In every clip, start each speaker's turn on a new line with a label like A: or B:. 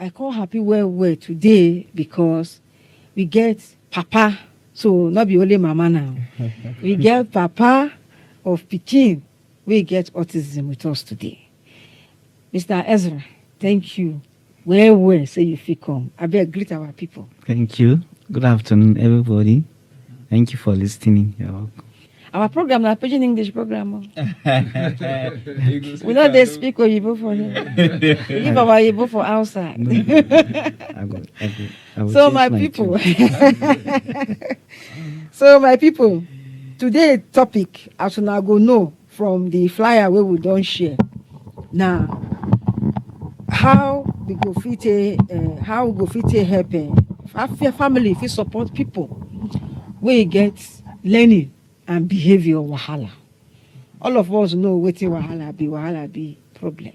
A: I call happy well today because we get Papa. So not be only Mama now. We get Papa of Pikin. We get autism with us today. Mr. Ezra, thank you. Well, say you fit come. I beg greet our people.
B: Thank you. Good afternoon, everybody. Thank you for listening. You're welcome.
A: Our program na Pidgin English program. We know they speak Oyibo for here. We give our Oyibo for outside.
B: I will
A: So
B: change
A: my
B: my
A: people,
B: tune.
A: so my people, today topic as una go know from the flyer where we don't share. Now, how we go fit help family fit support people wey get learning and behaviour wahala. All of us know wetin wahala be problem.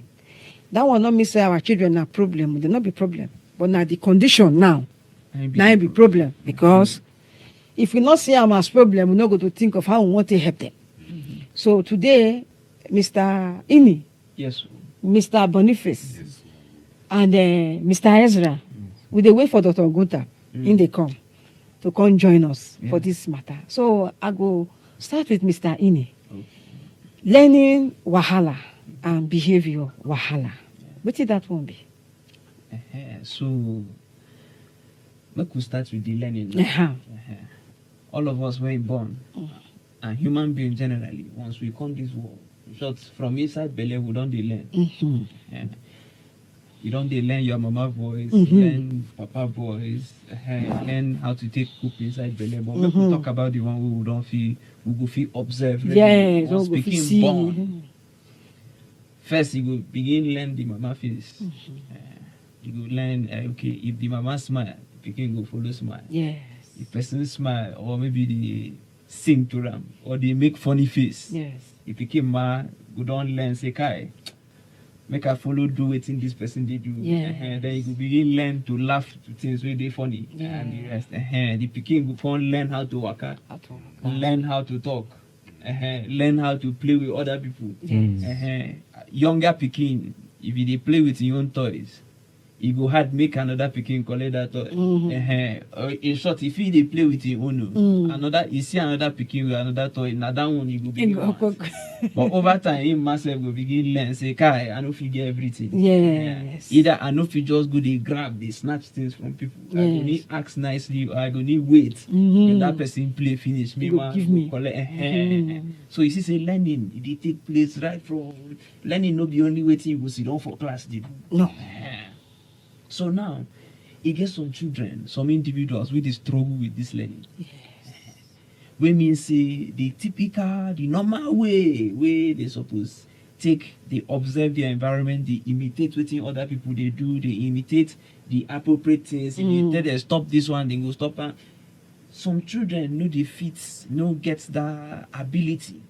A: That one not mean say our children are problem, they not be problem, but now the condition now be problem, because if we not see them as problem, we not go to think of how we want to help them. So today, Mr. Ini,
C: Yes.
A: Mr. Boniface, and Mr. Ezra, we dey wait for Dr. Ogunta in the come to come join us for this matter. So I go start with Mr. Ini. Learning wahala and behavior wahala. Wetin that one be?
C: So, make we start with the learning. Now. All of us were born, and human beings generally, once we come this world, short from inside belly, we don't learn. You don't learn your mama voice, learn papa voice, learn how to take poop inside belly. But when we talk about the one we don't feel, we go feel observe.
A: Yes,
C: once
A: we
C: speaking
A: see.
C: born. First, you go begin learn the mama face. You go learn, okay, if the mama smile, you can go follow smile.
A: Yes.
C: If person smile, or maybe they sing to them, or they make funny face.
A: Yes.
C: If you came ma, go down learn, say, Kai, make I follow do what this person they do.
A: Yes.
C: Then you go begin learn to laugh to things where they funny.
A: Yes.
C: And the rest. The pikin go learn how to walk, learn how to talk, learn how to play with other people.
A: Yes.
C: Younger pikin, if you dey play with your own toys, you go hard make another pikin collect that toy. In short, if you dey play with your own, you see another pikin with another toy, now that one you go begin want. But over time, him myself go begin learn, say, Kai, I know if you get everything.
A: Yes.
C: Either I know if you just go they grab, they snatch things from people. I go need ask nicely, or I go need wait. When that person play finish, me man
A: give me.
C: Collect. So you see, say learning, it take place right from learning. No be only waiting you go sit down for class. They do.
A: No.
C: So now, it gets some children, some individuals with struggle with this learning.
A: Yes.
C: We mean say the typical, the normal way they suppose take, they observe their environment, they imitate what other people they do, they imitate the appropriate things. If you tell them stop this one, they go stop. Some children know they fit, no get that ability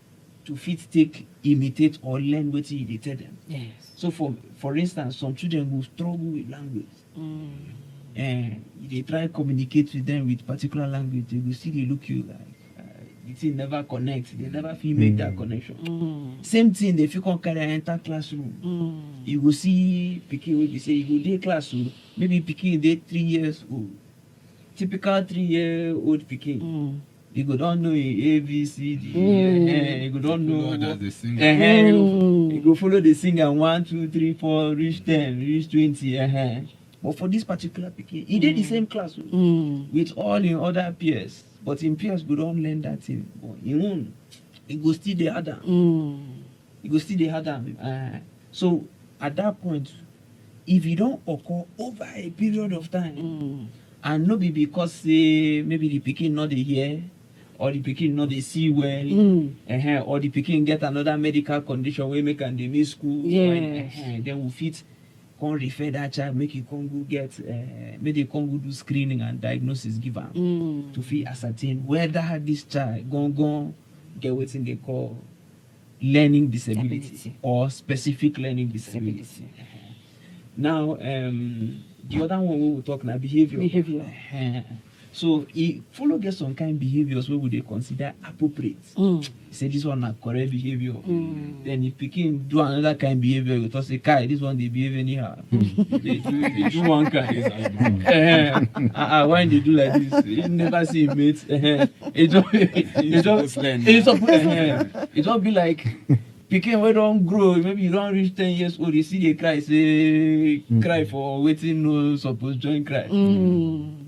C: to take, imitate or learn what they tell them.
A: Yes.
C: So for instance, some children will struggle with language. And they try to communicate with them with particular language, they will see they look you like the thing never connect, they never feel make that connection. Same thing, if you can carry enter classroom, you will see pikin will be say you go dey classroom, maybe pikin dey 3 years old, typical 3-year-old pikin. You go don't know A, B, C, D. You go don't know. You go follow the singer 1, 2, 3, 4, reach 10, reach 20. But for this particular pikin, he did the same class with all in other peers. But in peers, we don't learn that thing. But he won't. He go still the other. He go still the other. So at that point, if you don't occur over a period of time, and not be because say maybe the pikin not dey hear, or the pikin not dey see well, or the pikin get another medical condition where make and they miss school, then we fit can refer that child, make you can go get, make they can go do screening and diagnosis give am to fit ascertain whether this child gon get wetin they call learning disability or specific learning disability. Now, the other one we will talk now behavior. So he follow get some kind behaviors where would they consider appropriate. Say this one not correct behavior. Then if pikin do another kind behavior, you talk say, "Kai, this one they behave anyhow." they do one kind. Why they do like this? You never see him mate. It just be like pikin wey don grow, maybe you don't reach 10 years old, you see they cry, say cry for waiting no suppose join cry.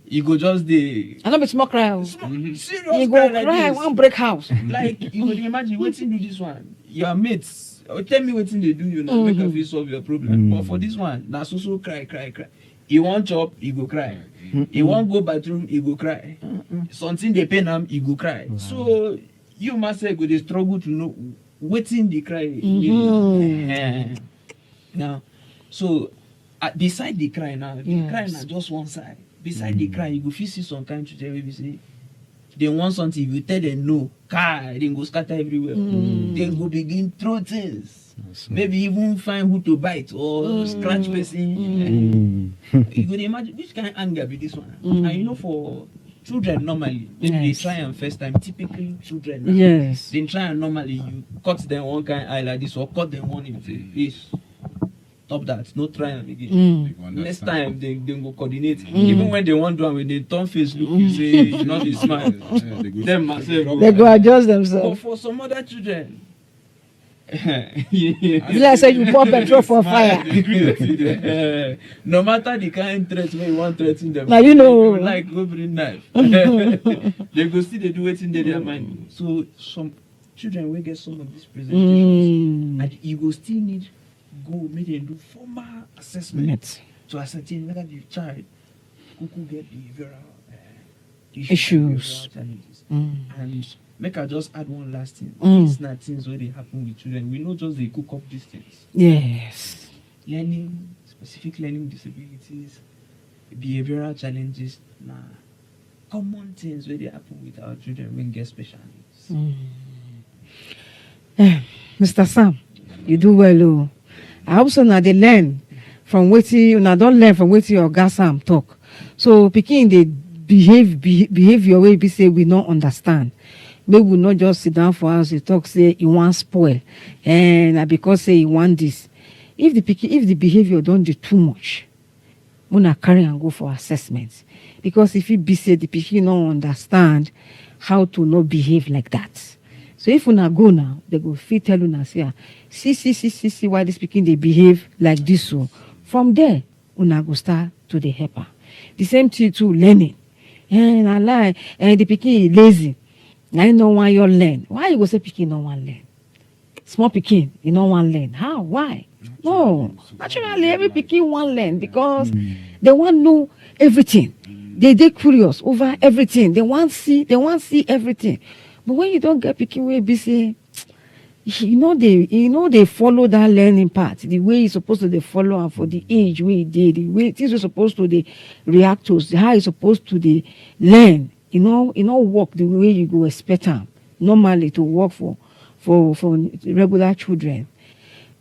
C: You go just dey.
A: I know be small cry.
C: Serious
A: You go
C: cry like
A: cry,
C: this.
A: one break house.
C: Like you could imagine waiting do this one. Your mates tell me waiting they do you now make a feel solve your problem. But for this one, na so cry. He won't chop, he go cry. He won't go bathroom, he go cry. Something they pain him, he go cry. So you must say go they struggle to know waiting the cry. Now, so beside the cry now, the cry now just one side. Beside the cry, you go see some kind of children where say they want something. If you tell them no, they go scatter everywhere. They go begin throw things. Maybe even find who to bite or scratch person. You could imagine which kind of anger be this one. And you know, for children normally, when they try and first time, typically children, they try and normally you cut them one kind of eye like this or cut them one in the face. Stop that, no try them again. Next time they go coordinate. Even when they want to, when they turn face look, you say you not be smart.
A: They go adjust themselves.
C: But for some other children,
A: Let's say you pour petrol for fire.
C: No matter the kind threat where you want threaten them.
A: Now you know,
C: like go bring knife. They go see they do it in their mind. So some children will get some of these presentations, and you go still need go make them do formal assessment to ascertain whether the child could get behavioral
A: issues.
C: And make I just add one last thing. These are things where they happen with children. We know just they cook up these things.
A: Yes.
C: Learning, specific learning disabilities, behavioral challenges, common things where they happen with our children when get special needs.
A: Mr. Sam, you do well. I also now they learn from what you don't learn from what your gas Sam talk. So picking the behavior way be say we don't understand. We will not just sit down for us. You talk say you want spoil, and because say you want this. If the behavior don't do too much, we not carry and go for assessments. Because if it be say the pikin don't understand how to not behave like that. So if una go now, they go fit tell una say, see why this pikin they behave like this. So from there, una go start to the helper. The same thing to learning. And I lie, and the pikin is lazy. I don't want you learn. Why you go say pikin no want learn? Small pikin, you don't want learn. How? Why? No. Naturally, every pikin want learn because they want know everything. They curious over everything. They want see everything. But when you don't get pikin way be say, they follow that learning part the way you're supposed to they follow and for the age way they the way things are supposed to they react to how you're supposed to they learn. Work the way you go expect them normally to work for regular children.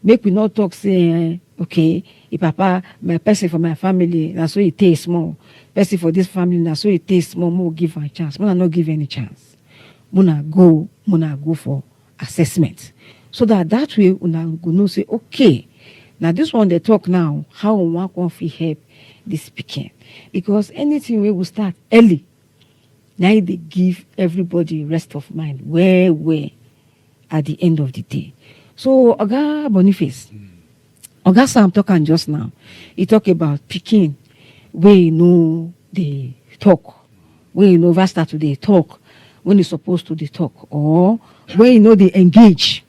A: Make we not talk say okay, if papa my person for my family that's so it takes more. Person for this family that's so it takes more give her a chance. Muna not give any chance. Muna go for assessment. So that way una go know say okay. Now this one they talk now how one can fit help this speaking. Because anything we will start early. Now they give everybody rest of mind where at the end of the day. So Oga Boniface, Oga Sam talking just now. He talk about picking where they talk, where first start to they talk when it's supposed to they talk, or when they engage,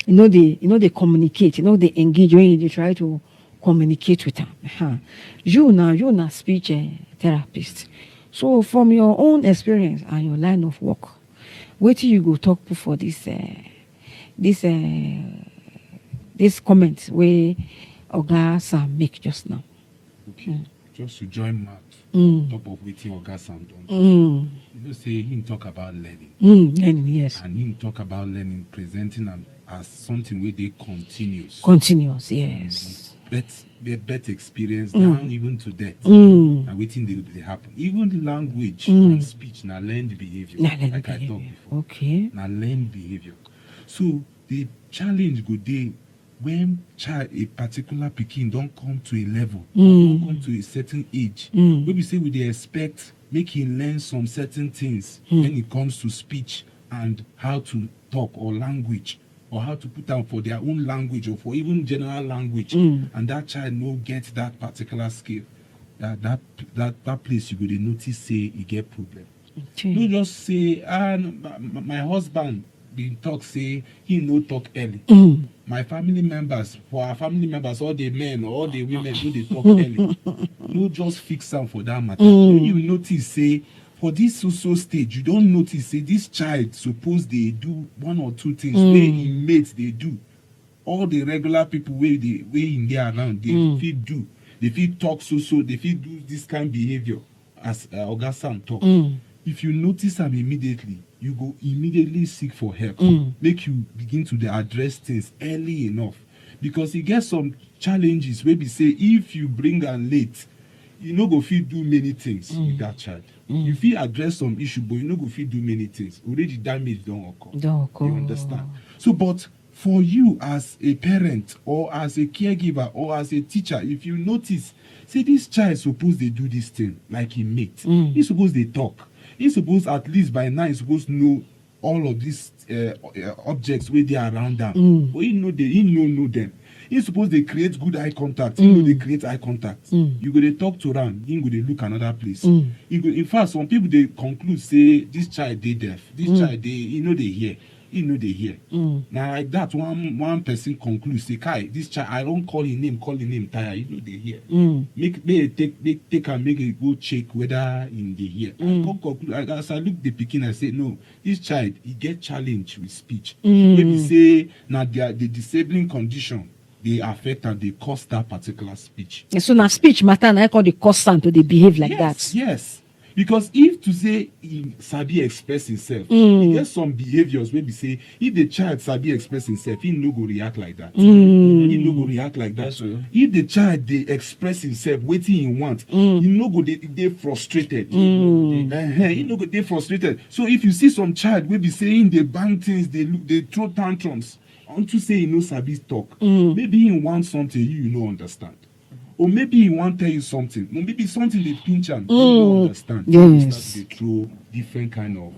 A: they communicate, they engage when they try to communicate with them. You now speech therapist. So from your own experience and your line of work, what you go talk for this comment where Oga Sam make just now?
D: Okay. Just to join Matt, top of waiting Oga Sam done. Say him talk about learning.
A: Learning, yes.
D: And him talk about learning, presenting as something where they continuous.
A: Continuous, yes.
D: birth experience down even to death.
A: Mm.
D: And waiting they happen. Even language and speech now learned behavior. I talked before.
A: Okay.
D: Now learned behavior. So the challenge go day when a particular pikin don't come to a level, don't come to a certain age, maybe say we they expect make him learn some certain things when it comes to speech and how to talk or language, or how to put down for their own language or for even general language, and that child no get that particular skill, that place you go dey notice say you get problem.
A: Okay.
D: No just say my husband been talk say he no talk early. My family members, for our family members, all the men or all the women do they talk early. No just fix am for that matter. You notice say for this so stage, you don't notice say this child suppose they do one or two things where in mates they do. All the regular people where in there around they fit do. They fit talk so they fit do this kind of behavior as Oga Sam talk. If you notice them immediately, you go immediately seek for help. Make you begin to address things early enough, because you get some challenges where we say if you bring am late, you no go fit do many things with that child. You fit address some issue, but you no go fit do many things. Already damage don't occur. You understand? So, but for you as a parent or as a caregiver or as a teacher, if you notice, say this child suppose they do this thing like he mate. He suppose they talk. He suppose at least by now he suppose know all of these objects where they are around them. But he know them. He suppose they create good eye contact. He know they create eye contact. You go they talk to them. He go they look another place. In fact, some people they conclude say this child they deaf. This child they hear. He know they hear. Now like that one person concludes say, Kai, this child I don't call his name tired. You know they hear. Take and make it go check whether in the hear. I come conclude as I look the picking, I say no, this child he get challenged with speech. Maybe say now the disabling condition they affect and they cause that particular speech.
A: So now speech matter and I call the constant to they behave like that.
D: Yes. Because if to say he sabi express himself, he get some behaviors where we say if the child sabi express himself, he no go react like that. He no go react like that.
C: Yes, sir.
D: If the child they express himself, waiting he want, he no go they frustrated. He no go they frustrated. So if you see some child where be saying they bang things, they throw tantrums, unto say he no sabi talk, maybe he want something you no understand. Or maybe he want to tell you something. Or maybe something they pinch and you don't understand.
A: Yes.
D: They throw different kind of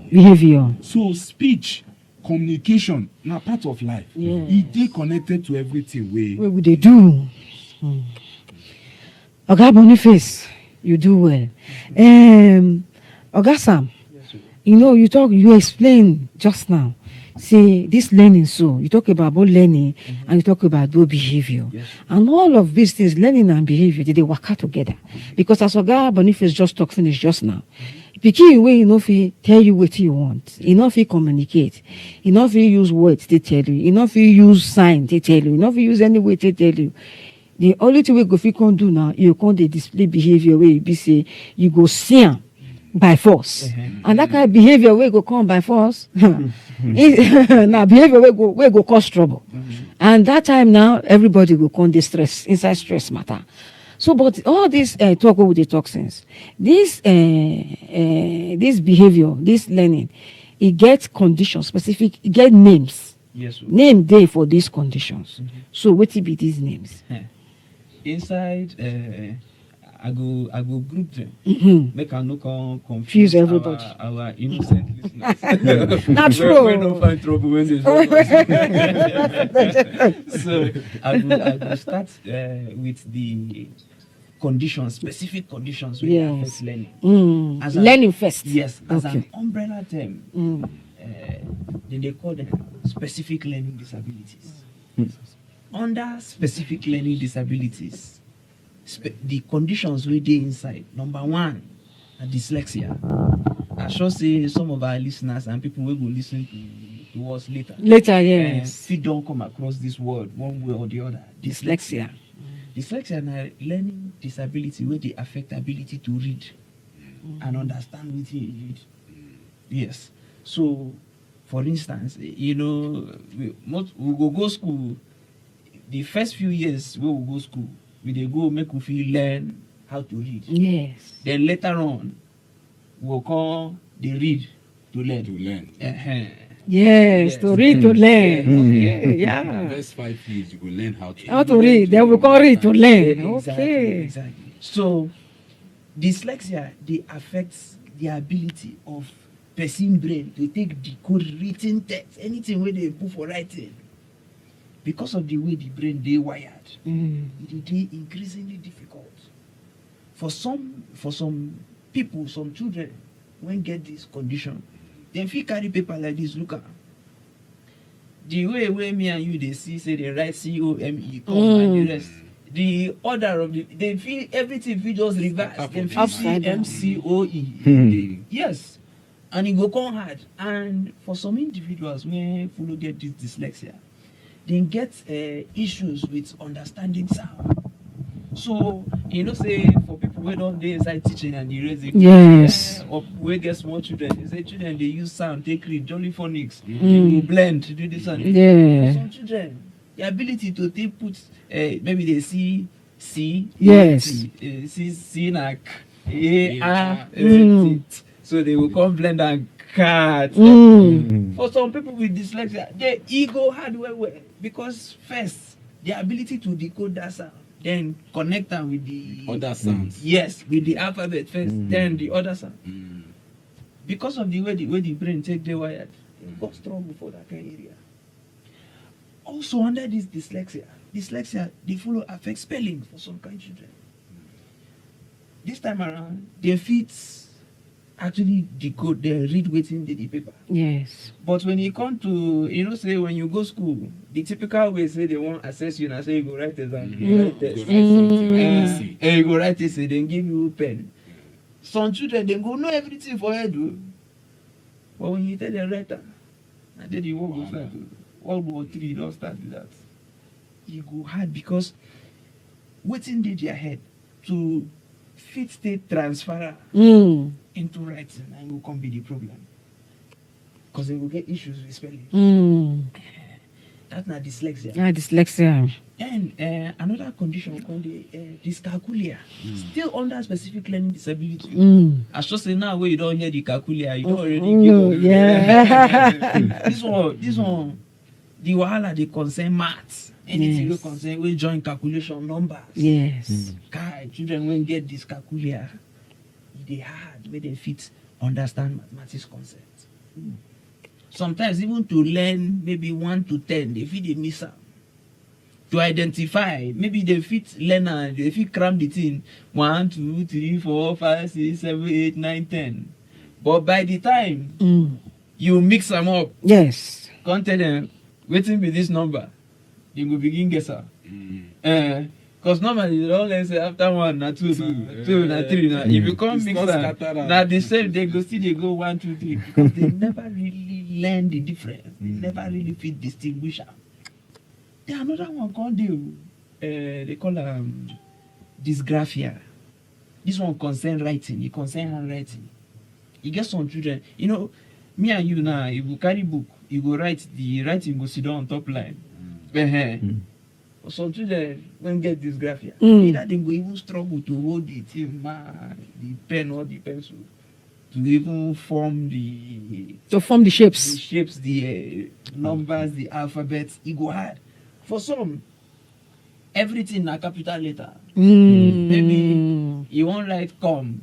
A: Behavior.
D: So speech, communication, now part of life.
A: Yes.
D: They connected to everything.
A: What would they do? Oga Boniface, you do well. Oga Sam, you explained just now. See this learning, so you talk about both learning and you talk about both behavior.
C: Yes.
A: And all of these things, learning and behavior, they work out together. Because as Oga Boniface just talk finish just now, pikin wey you no fit tell you what you want, you no fit communicate, you no fit use words to tell you, you no fit use sign to tell you, you no fit use any way to tell you. The only thing we go fit can do now, you can display behavior where you be say you go see am by force. And that kind of behavior wey go come by force now behavior wey go cause trouble. And that time now everybody go come dey stress inside stress matter. So but all this talk with the toxins, this behavior, this learning, it gets conditions specific, it get names.
C: Yes, sir.
A: Name day for these conditions. So what be these names?
C: Inside I go group them. Make I no confuse
A: everybody.
C: Our innocent listeners.
A: Not true.
C: We don't find trouble when there's So I will start with the conditions, specific conditions which affect learning. As
A: Learning first.
C: Yes, as
A: Okay.
C: an umbrella term. Then they call them specific learning disabilities. Under specific learning disabilities, the conditions we dey inside. Number one, dyslexia. I sure say some of our listeners and people will go listen to us later.
A: Yes.
C: Fit don't come across this word one way or the other.
A: Dyslexia.
C: Dyslexia na learning disability where they affect ability to read and understand what you read. Yes. So, for instance, we go school. the first few years wey we go school, we dey go make we fit learn how to read.
A: Yes.
C: Then later on, we go come dey read to learn.
D: To learn.
A: Yes,
C: Yes.
A: to read, to learn.
C: Yeah.
A: Okay, yeah.
D: First 5 years, you will learn how to.
A: How to read, then we can read to learn.
C: Exactly,
A: Okay.
C: exactly. So, dyslexia, they affect the ability of person brain to take decode written text, anything where they put for writing. Because of the way the brain they wired, it dey increasingly difficult. For some people, some children, when get this condition, dem fit carry paper like this, look am. The way me and you dey see say they write COME, come and the rest. The order of the they feel everything fit just reverse. Dem fit see
A: Upside down.
C: MCOE. Yes. And it go come hard. And for some individuals wey follow get this dyslexia, they get issues with understanding sound. So, you know, say for people who don't dey inside teaching and the rest,
A: Yes.
C: or we get small children, they say children they use sound, take read, jolly phonics, they go blend to do this one.
A: Yeah.
C: Some children, the ability to take put, maybe they see C,
A: Yes.
C: see na K, A,
A: Mm.
C: so they will come blend and cut.
A: Mm.
C: For some people with dyslexia, their ego hard well because first, the ability to decode that sound, then connect them with the
D: Other sounds.
C: yes, with the alphabet first, then the other sound. Because of the way the brain take the wired, it got struggle for that kind of area. Also under this dyslexia they follow affect spelling for some kind of children. This time around, they fit actually decode, they read wetin dey the paper.
A: Yes.
C: But when you come to, you know, say when you go school, the typical way say they want assess you, and say you go write exam, you write test,
D: You write something like
C: and
D: this.
C: you go write essay, then give you pen. Some children they go know everything for head, o. But when you tell them write am, and then the work go start. World War III don start with that. E go hard because wetin dey their head to fit stay transfer into writing, and go come be the problem. Because they will get issues with spelling. That's not dyslexia.
A: Yeah, dyslexia.
C: And another condition called dyscalculia, still under specific learning disability. As just say now where you don't hear the calculia, you don't already give up.
A: Yeah.
C: This one, the wahala they concern maths. Anything we concern we join calculation numbers.
A: Yes.
C: Guy, children when get dyscalculia, they hard where they fit understand mathematics concepts. Sometimes even to learn maybe 1 to 10, they fit they miss out. To identify, maybe they fit learn and they fit cram the thing 1, 2, 3, 4, 5, 6, 7, 8, 9, 10. But by the time you mix them up,
A: Yes.
C: can't tell them waiting with this number, you will begin guess her. Because normally you don't learn say after 1 na 2, 2 na 3 na. If you come
D: It's
C: mix
D: not
C: them,
D: scattered.
C: now the same they go still they go 1, 2, 3 because they never really learn the difference. They never really fit distinguish them. Then another one called they call dysgraphia. This one concern writing, it concern handwriting. You get some children, you know, me and you now, if you carry book, you go write, the writing go sit down on top line. For some children, when get dysgraphia, either they go even struggle to hold the thing, the pen or the pencil, to even form the
A: shapes.
C: the numbers, the alphabets, it go hard. For some, everything na capital letter. Maybe you won't write come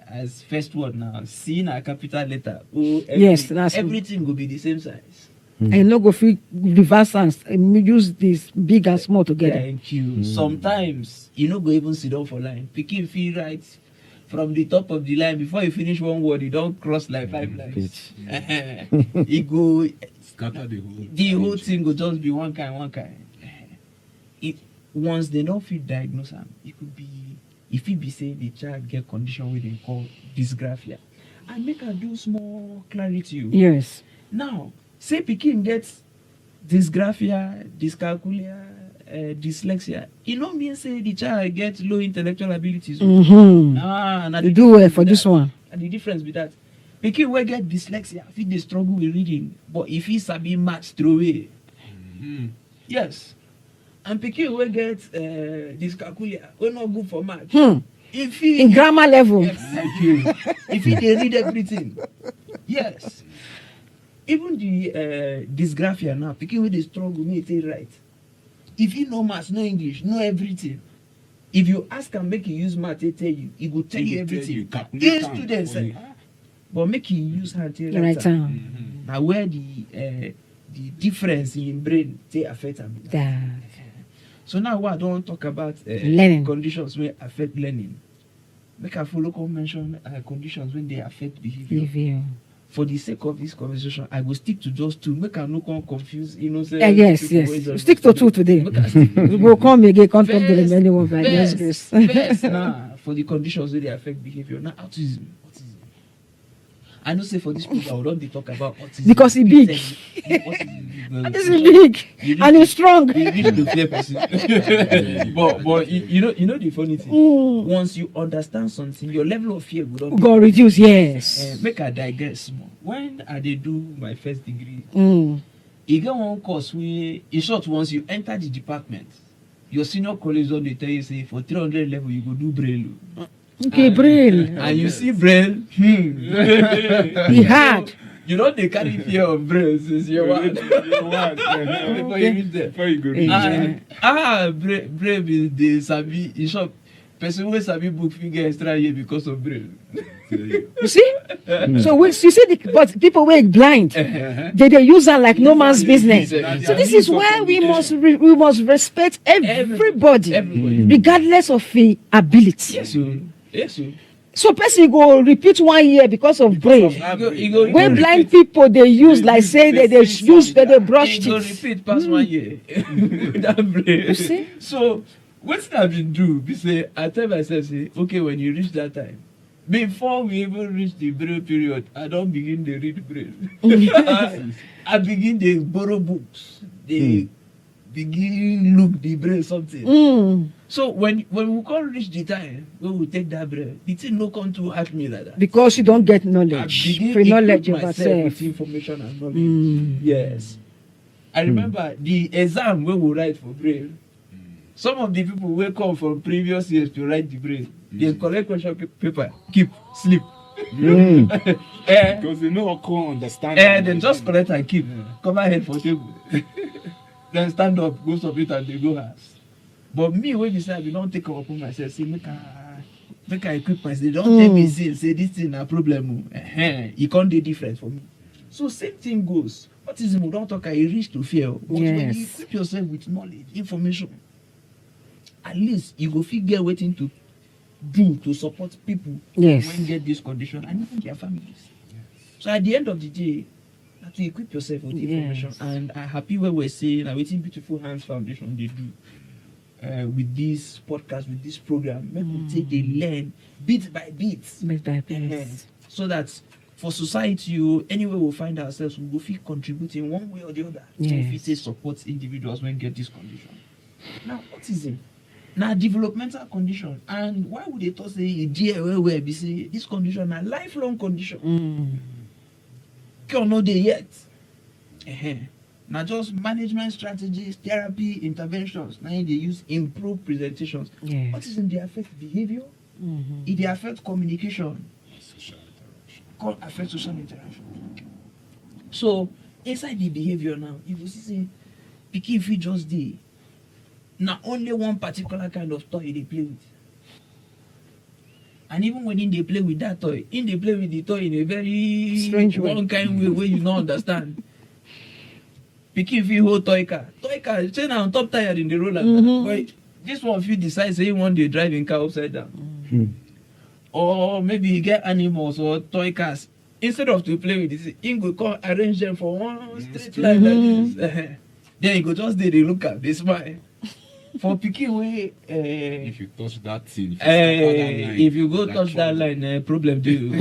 C: as first word now. C na capital letter. O,
A: Yes, that's
C: everything will be the same size.
A: And no go fit reverse and use this big and small together.
C: Thank you. Sometimes you no go even sit down for line. Pikin fit write from the top of the line before you finish one word, you don't cross like 5 lines. It go
D: Scatter
C: the whole thing go just be one kind. It once they don't fit diagnose am, it could be if it be say the child get condition wey they call dysgraphia. And make her do small clarity.
A: Yes.
C: Now, say pikin gets dysgraphia, dyscalculia, dyslexia, it no mean say the child get low intellectual abilities.
A: They do well for this one.
C: And the difference with that, pikin wey get dyslexia fit dey struggle with reading, but if he sabi maths throw away. Yes. and pikin wey get dyscalculia wey no good for math. If he
A: In grammar level.
C: if he dey read everything, yes. Even the dysgraphia now, pikin wey dey struggle make e take right. If he know maths, know English, know everything, if you ask am make he use math take tell you, he go tell you everything. Hey, students, but make he use hand take write am. Na where the difference in brain take affect am. So now what I don wan talk about
A: Learning.
C: conditions wey affect learning. Make I follow come mention conditions wey dey affect behaviour. For the sake of this conversation, I will stick to just two. Make I no come confuse innocent.
A: Yes. Stick to two today. We will come again, come talk to the anyone by God's grace.
C: First, now, for the conditions wey dey affect behaviour, now autism. I know say for this program we don't talk about autism
A: Because it's big. It's big and it's strong.
C: You reach to fear person. but you know the funny thing. Once you understand something, your level of fear will
A: go reduce. Yes.
C: Make I digress small. When I dey do my first degree, you get one course where, in short, once you enter the department, your senior colleagues don dey tell you say for 300 level you go do braille.
A: Okay, braille.
C: And you see braille,
A: He hard.
C: You know they carry fear of braille since year one. Before you reach there.
D: Before you go
C: Braille is the sabi. In short, person wey sabi book fit get extra year because of braille.
A: You see? So you see, but people were blind. They use that like no man's business. So this is why we must respect everybody, regardless of the ability.
C: Yes, sir.
A: So person go repeat 1 year because of braille. When blind people they use like say they use they brush
C: teeth. Go repeat past 1 year. That braille.
A: You see?
C: So what I been do? Be say I tell myself say okay when you reach that time. Before we even reach the braille period, I don't begin to read braille. I begin to borrow books. They begin look the braille something. So when we can't reach the time when we take that braille, the thing no come to hurt me like that.
A: Because you don't get knowledge, pre-knowledge of yourself.
C: With information and knowledge. Yes. I remember the exam when we write for braille. Some of the people will come from previous years to write the braille. They collect question paper, keep, sleep.
D: Because they know I can't understand.
C: Then just collect and keep. Cover head for table. Then stand up, go submit and they go house. But me, when you say I don't take up on myself, say make I equip myself. They don't tell me say this thing a problem. It can't be different for me. So same thing goes. Autism, we don't talk. I reach to fear. But when you equip yourself with knowledge, information, at least you go figure waiting to do to support people when get this condition and even their families. So at the end of the day, have to equip yourself with information. And I'm happy when we're saying I waiting Beautiful Hands Foundation they do with this podcast, with this program. People take they learn bit by bit. So that for society, anywhere we'll find ourselves, we will feel contributing one way or the other to say support individuals when get this condition. Now, autism. Now, developmental condition. And why would they talk say where be say this condition a lifelong condition? Can't know they yet. Now just management strategies, therapy, interventions. Now they use improved presentations. Autism they affect behavior. It they affect communication. Affect social interaction. So inside the behavior now, you will see pikin fit just dey. Now only one particular kind of toy they play with. And even when they play with that toy, they play with the toy in a very
A: strange way.
C: One kind way where you don't understand. Pikin fit hold toy car, say now on top tire in the roller. But this one fit decide say he want to drive in car upside down. Or maybe you get animals or toy cars. Instead of to play with this, he go come arrange them for one straight line like this. Then you go just they look at they smile. For pikin way
D: if you touch that thing,
C: if you go touch that line, problem do.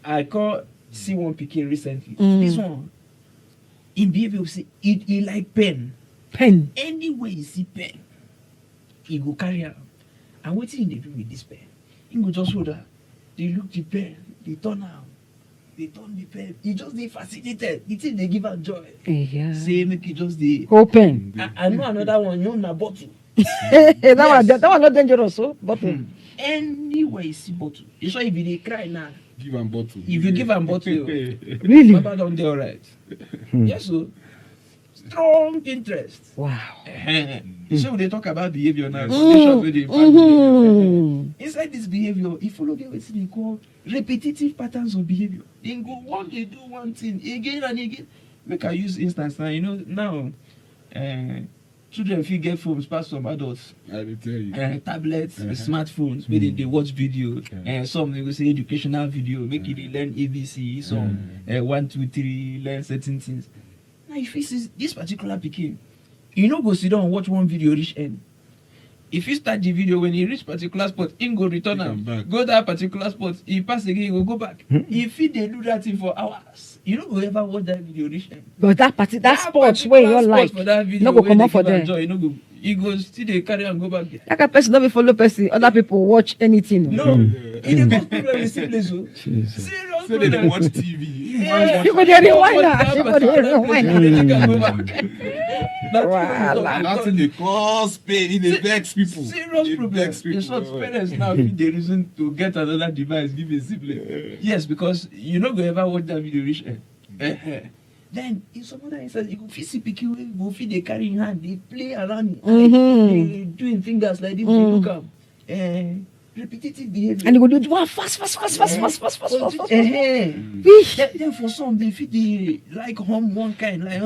C: I call see one pikin recently. This one in behavior say he like pen. Anywhere you see pen, he go carry am. And what he do with this pen? He go just hold her. They look the pen, they turn am. they turn the pen. He just dey fascinated. The thing they give her joy.
A: Yeah.
C: Say make he just dey.
A: Open.
C: I know another one. You know bottle.
A: That one not dangerous, so bottle.
C: Anywhere you see bottle, you sure if you dey cry now.
D: Give am bottle.
C: If you give am bottle,
A: Really?
C: Baba don dey alright. Yes, so strong interest.
A: Wow.
C: So they talk about behavior now. Condition wey dey impact behavior. Inside this behavior, e follow get wetin they call repetitive patterns of behavior. They go one day do one thing again and again. Make I use instance now. You know now, children fit get phones pass some adults.
D: I will tell you.
C: Tablets, smartphones, where they watch video. Some they go say educational video, make you dey learn ABC. Some 1, 2, 3, learn certain things. Now if you see this particular pikin, you no go sit down and watch one video reach end. If you start the video, when he reach particular spot, he go return am go that particular spot, he pass again, he go back. If he dey do that thing for hours, you no go ever watch that video reach end.
A: But that sport where you like, no go come up for them.
C: You no go, he go still dey carry and go back there.
A: Like a person, don't be follow person. Other people watch anything.
C: No, he dey cause problem with siblings. Serious
D: So they
C: problem.
D: watch TV.
A: People dey rewind now. People dey rewind.
D: Nothing they cause pain. It dey vex people.
C: Serious
D: It
C: problem.
D: vex
C: In short,
D: people.
C: parents now fit dey reason to get another device give a sibling. Yes, because you no go ever watch that video reach end. Then in some other instance, you go fit see pikin wey go fit dey carry him hand, dey play around him, dey do him fingers like this, dey look am. Repetitive behavior.
A: And you go do one fast.
C: Then for some, they fit dey like hum one kind, like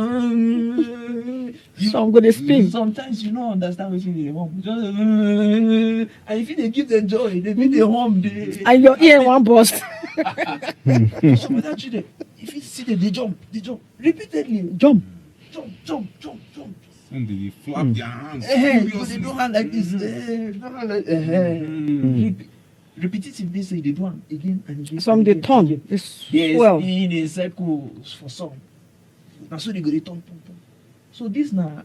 A: Some go dey spin.
C: Sometimes you no understand wetin dey hum. Just and if they give them joy, they fit dey hum.
A: And your ear one burst.
C: Some other children, if you see them, they jump repeatedly.
A: Jump.
D: And they flap their hands.
C: Because they do hand like this. Repetitive, they say they do am again and again.
A: Some they turn. They swell.
C: In a circle for some. Now so they go they turn. So this now,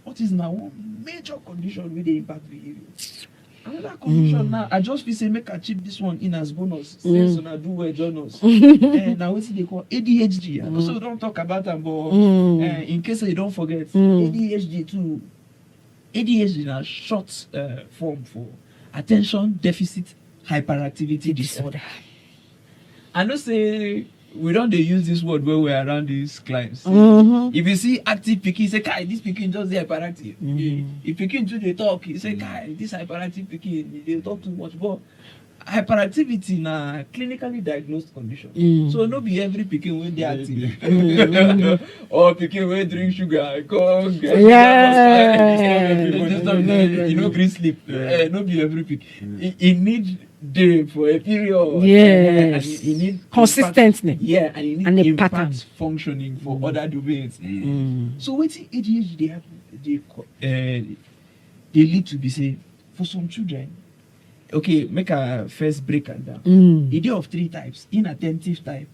C: autism na one major condition where they impact behavior. Another condition now, I just feel say make I chip this one in as bonus. Since I do well join us. Now what they call ADHD. And also don't talk about them, but in case you don't forget, ADHD too. ADHD is a short form for attention deficit hyperactivity disorder. I know say we don't dey use this word when we're around these clients. If you see active pikin, say kai this pikin just dey hyperactive. If pikin too dey talk, you say kai this hyperactive pikin dey talk too much. But hyperactivity na clinically diagnosed condition. So no be every pikin wey dey active or pikin wey drink sugar come get you no gree sleep. No be every pikin. E need day for a period.
A: Yes.
C: And you need
A: Consistently.
C: and you need
A: And a
C: impact
A: pattern.
C: functioning for other domains. So wetin ADHD dey happen, they lead to be say for some children. Okay, make a first break and down. E dey of 3 types: inattentive type,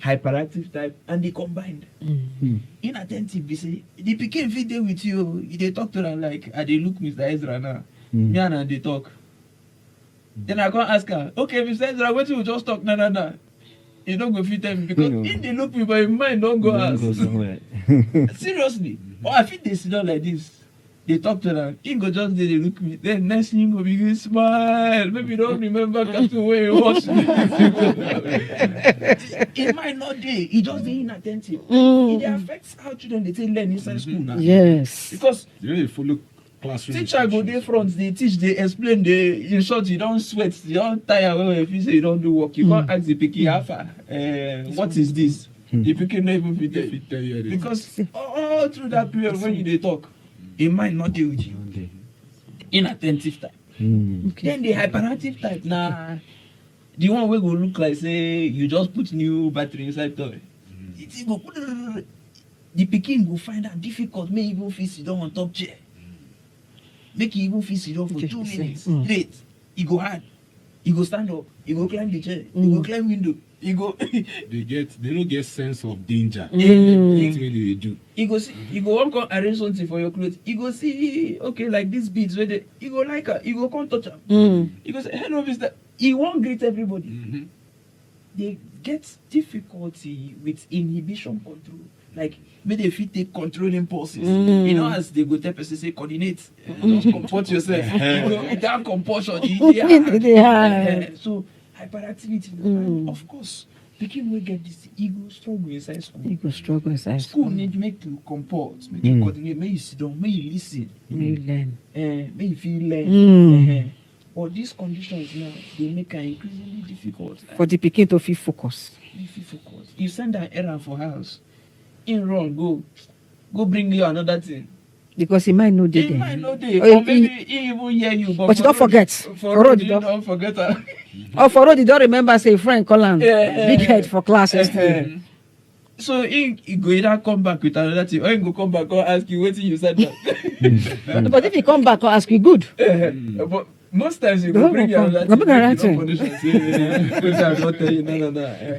C: hyperactive type, and the combined. Inattentive be say the pikin fit dey with you, you dey talk to am like I dey look Mr. Ezra now. Me and am dey talk. Then I can't ask her, okay, Mr. Ezra, wetin we just talk now. You don't go fit tell me because in the look me, but in mind don't go ask. Seriously. Or I fit dey sit down like this. They talk to them. He go just dey look me. Then next thing he go begin smile. Maybe don't remember cartoon where he watch. It might not dey. He just dey inattentive. It affects how children they take learn inside school now.
A: Yes.
C: Because
D: They follow classroom.
C: teacher go dey front, they teach, they explain, they in short, you don't sweat, you don't tire when if you say you don't do work. You can't ask the pikin alpha, what is this? The pikin no even fit tell you. Because all through that period when you dey talk, it might not deal with you. Inattentive type. Then the hyperactive type na the one wey go look like say you just put new battery inside toy. It go the pikin go find am difficult make even fit sit down on top chair. Make you even fit sit down for 2 minutes straight. E go hard. E go stand up. E go climb the chair. E go climb window. E go.
D: They don't get sense of danger.
C: Yeah.
D: That's what they do.
C: You go see, you go want come arrange something for your clothes. You go see, okay, like these beads where they, you go like her, you go come touch her. You go say, hello, mister. He won't greet everybody. they get difficulty with inhibition control. Like, may they fit take control impulses. You know, as they go tell person say coordinate, just comport yourself. Without compulsion, they hard. So hyperactivity, and of course, pikin will get this ego struggle inside school. School need make you comport, make you coordinate, make you sit down, make you listen,
A: may you learn,
C: make you feel learn. But these conditions now, they make it increasingly difficult
A: for the pikin to feel focus.
C: You send an errand for house, in run, go bring you another thing.
A: Because he might know the
C: He might know the, or maybe he even hear you,
A: but you don't forget.
C: For road, you don't forget her.
A: Or for road, you don't remember, say, friend, call him, big head for class yesterday.
C: So he go either come back with another thing, or he go come back or ask you, what you said that.
A: But if he come back or ask you, good.
C: But most times you go bring your another thing.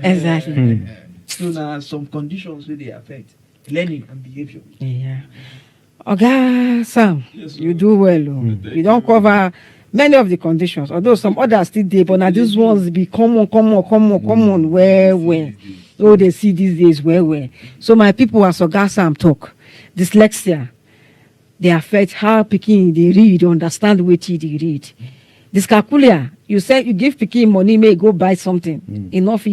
C: Exactly. So now some conditions where they affect learning and behavior.
A: Yeah. Okay, Sam, yes, you do well. You don't cover many of the conditions, although some others still there, but now these ones be common, where. So they see these days where. So my people, as Oga Sam talk, dyslexia, they affect how pikin they read, understand what they read. Dyscalculia, you say you give pikin money, may go buy something. Enough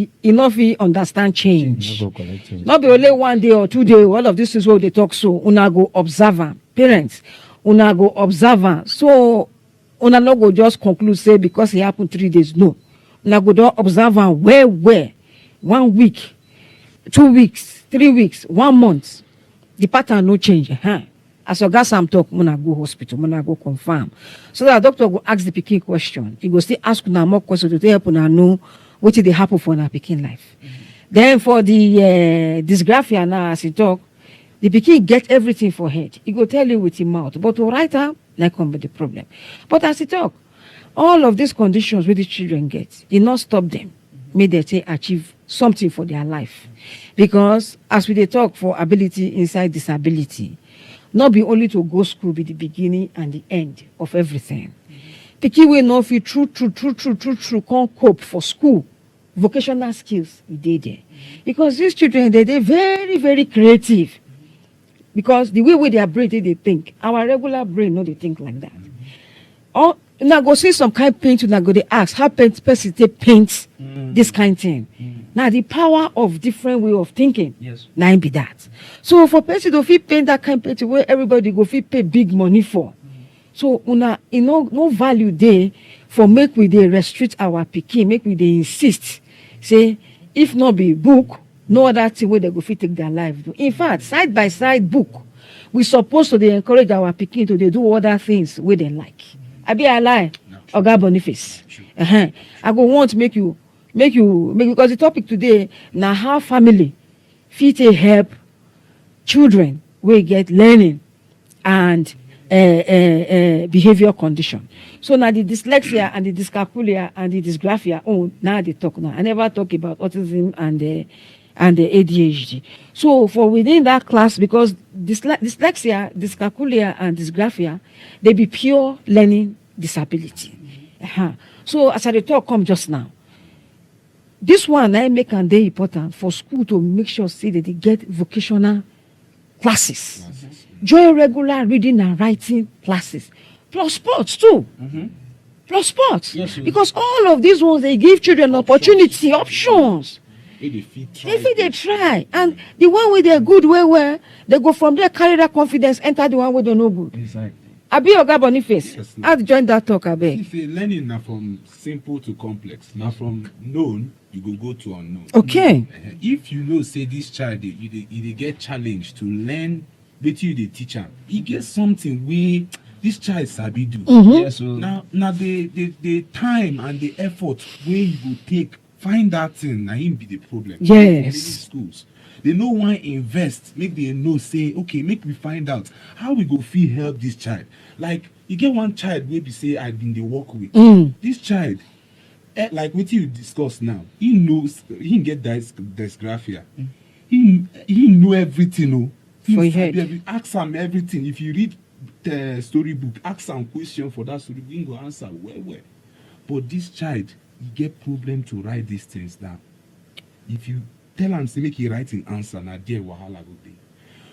A: he understand change. Not be only 1 day or 2 days. All of this is what they talk. So una go observer. Parents, una go observer. So una no go just conclude say because it happened 3 days. No, una go do observer where 1 week, 2 weeks, 3 weeks, 1 month. The pattern no change. As Oga Sam talk, muna go hospital, muna go confirm. So that doctor will ask the pikin question. He go still ask una more questions to help una know what they happen for na pikin life. Then for the dysgraphia now, as he talk, the pikin get everything for head. He go tell you with his mouth, but to write out, like come be the problem. But as he talk, all of these conditions where the children get, it not stop them, make they achieve something for their life. Because as we dey talk for ability inside disability, not be only to go school be the beginning and the end of everything. Pikin will not feel true, can't cope for school. Vocational skills, they there. Because these children, they're very, very creative. Because the way their brain they think, our regular brain no they think like that. Or now go see some kind of paint, now go they ask how person they paint this kind of thing. Now the power of different way of thinking, now be that. So for person to fit paint that kind of painting where everybody go fit pay big money for. So una no value there for make we they restrict our pikin, make we they insist. Say if not be book, no other thing where they go fit take their life. In fact, side by side book, we supposed to they encourage our pikin to they do other things where they like. I be a lie, Oga Boniface. I go want to make you because the topic today now how family fit help children we get learning and behavior condition. So now the dyslexia and the dyscalculia and the dysgraphia, now they talk now. I never talk about autism and the ADHD. So for within that class, because dyslexia, dyscalculia, and dysgraphia, they be pure learning disability. So as I talk come just now, this one I make and they important for school to make sure say that they get vocational classes. Join regular reading and writing classes. Plus sports too. Plus sports. Yes, because all of these ones they give children opportunity, options. If they try. And the one where they're good where they go from there, carry that confidence, enter the one where they're no good. Exactly. I be Oga Boniface. Yes, I'll join that talk, I beg.
D: If learning now from simple to complex, now from known, you go to unknown.
A: Okay.
D: If you know, say this child, they get challenged to learn, but you the teacher, he gets something where this child sabi do.
C: Yes, so
D: now the time and the effort where you will take, find that thing, now him be the problem.
A: Yes.
D: Schools. They no one invest, make they know, say, okay, make me find out how we go feel help this child. Like, you get one child where we say I've been the work with. This child, like what you discuss now, he knows, he can get dysgraphia. He know everything, ask him everything. If you read the storybook, ask some question for that storybook, he can go answer well. But this child, he get problem to write these things down. if you tell am say make he write im answer, na there wahala go dey.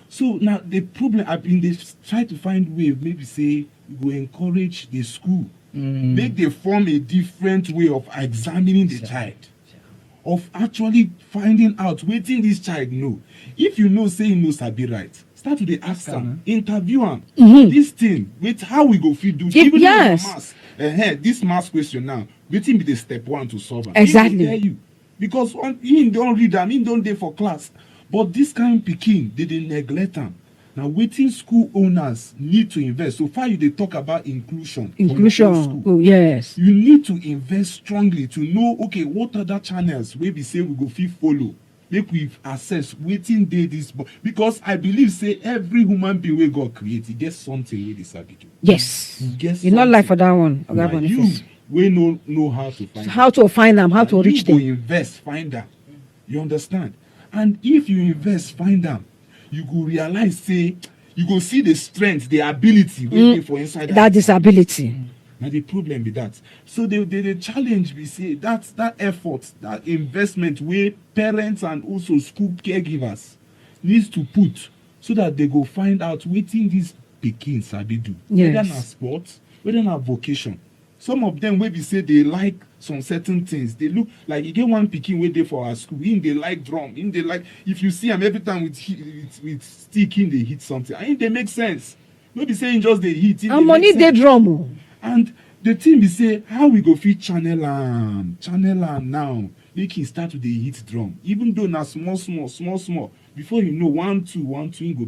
D: So now the problem I been dey try to find way, maybe say we go encourage the school, make they form a different way of examining the child, of actually finding out wetin this child know. If you know say he no sabi write, start to dey ask am, interview am. This thing, wait, how we go fit do? Even
A: yes.
D: maths, this maths question now, wetin be the step one to solve am?
A: Exactly.
D: He go tell you, because he don read am, he don dey for class. But this kind pikin, they neglect am. Now, wetin school owners need to invest. So far, you dey talk about inclusion.
A: Inclusion, oh, yes.
D: You need to invest strongly to know, okay, what other channels wey be say we go fit follow, make we assess wetin dey this boy. Because I believe say every human being wey God create, e get something wey dey sabi do.
A: Yes.
D: You
A: not like for that one.
D: Na you wey no know how to find
A: them, how to reach them.
D: You go invest, find them. You understand? And if you invest, find them, you go realize, say, you go see the strength, the ability waiting for inside
A: that disability.
D: Now the problem be that. So the challenge we say that effort, that investment where parents and also school caregivers needs to put, so that they go find out wetin these pikin sabi do.
A: Yes.
D: Whether na sports, whether na vocation. Some of them wey be say they like some certain things. They look like, you get one pikin wey dey for our school, him dey like drum, him dey like, if you see him every time with stick, him dey hit something, and him dey make sense. No be say him just dey hit.
A: And money dey drum.
D: And the thing be say, how we go fit channel am now, make him start to dey hit drum, even though na small. Before you know, 1 2 him go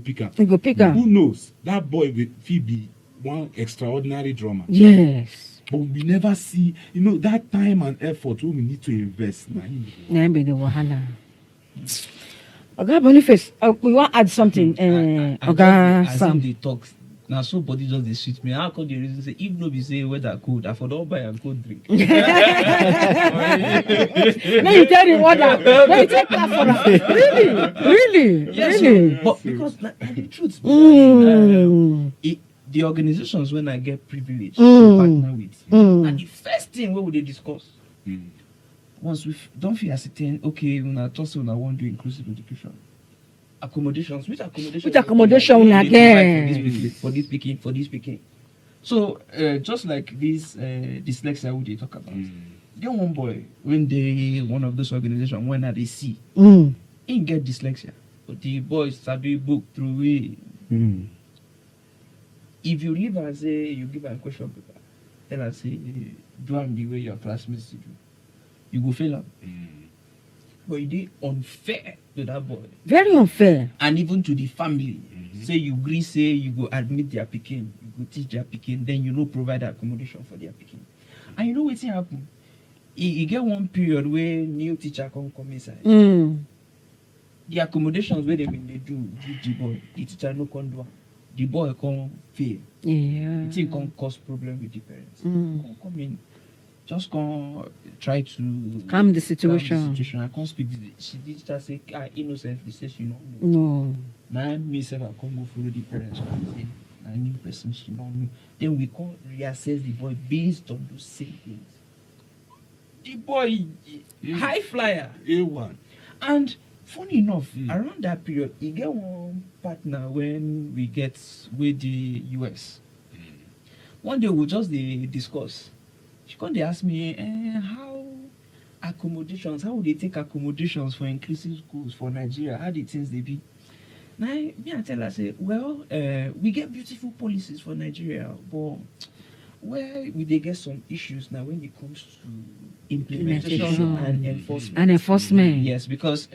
D: pick am. Who knows? That boy will fit be one extraordinary drummer.
A: Yes.
D: But we never see, that time and effort we need to invest.
A: Nah, be the wahala. Oga Boniface, we want to add something. Oga Sam.
C: They talk. Now, so body just dey sweet me. How come the reason say if no be say weather cold, I for don't buy a cold drink.
A: Then you tell him water. Then you take that for her. Really.
C: Yes, but because the truth, the organizations when I get privilege to partner with, and the first thing what would they discuss? Once we don't feel ascertain, okay, when I toss when I want to do inclusive education. Accommodations. Which
A: accommodation again?
C: For this speaking. So just like this dyslexia we talk about. Get one boy when they one of those organizations when they see he get dyslexia, but the boy sabi book through it. If you leave and say you give a question paper, then I say do am the way your classmates do, you go fail am. But it is unfair to that boy.
A: Very unfair.
C: And even to the family. Say you agree, say you go admit their pikin, you go teach their pikin, then you provide accommodation for their pikin. And you know what's happen? You get one period where new teacher come inside. The accommodations where they do give the boy, the teacher no come do. The boy come fail.
A: Yeah.
C: The thing come cause problem with the parents. Come in. Just come try to
A: calm the situation.
C: I can't speak. She did just say, innocently say she don't know.
A: No.
C: Now myself I can't go follow the parents. Say, I new person she don't know. Then we can't reassess the boy based on those same things. The boy high flyer.
D: A1.
C: And funny enough, around that period, he get one partner when we get with the US. One day we just discuss. She come dey ask me, how would they take accommodations for inclusive schools for Nigeria? How the things they be? Now, me I tell her, say, well, we get beautiful policies for Nigeria, but where we they get some issues now when it comes to implementation and enforcement. Yes, because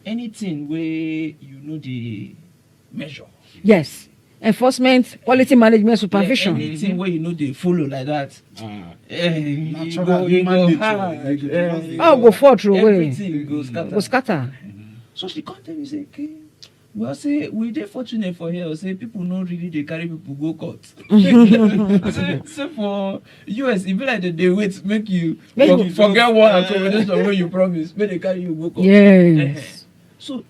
C: anything where the measure.
A: Yes. Enforcement, quality management, supervision.
C: Anything where they follow like that.
D: Natural human nature.
A: Go forth through away.
C: Everything go
A: scatter.
C: So she come tell me, say, okay. Well, say we dey fortunate for here. Say people not really they carry people go court. So for US, it be like they wait make you forget one accommodation when you promise, make they carry you go court.
A: Yes.
C: So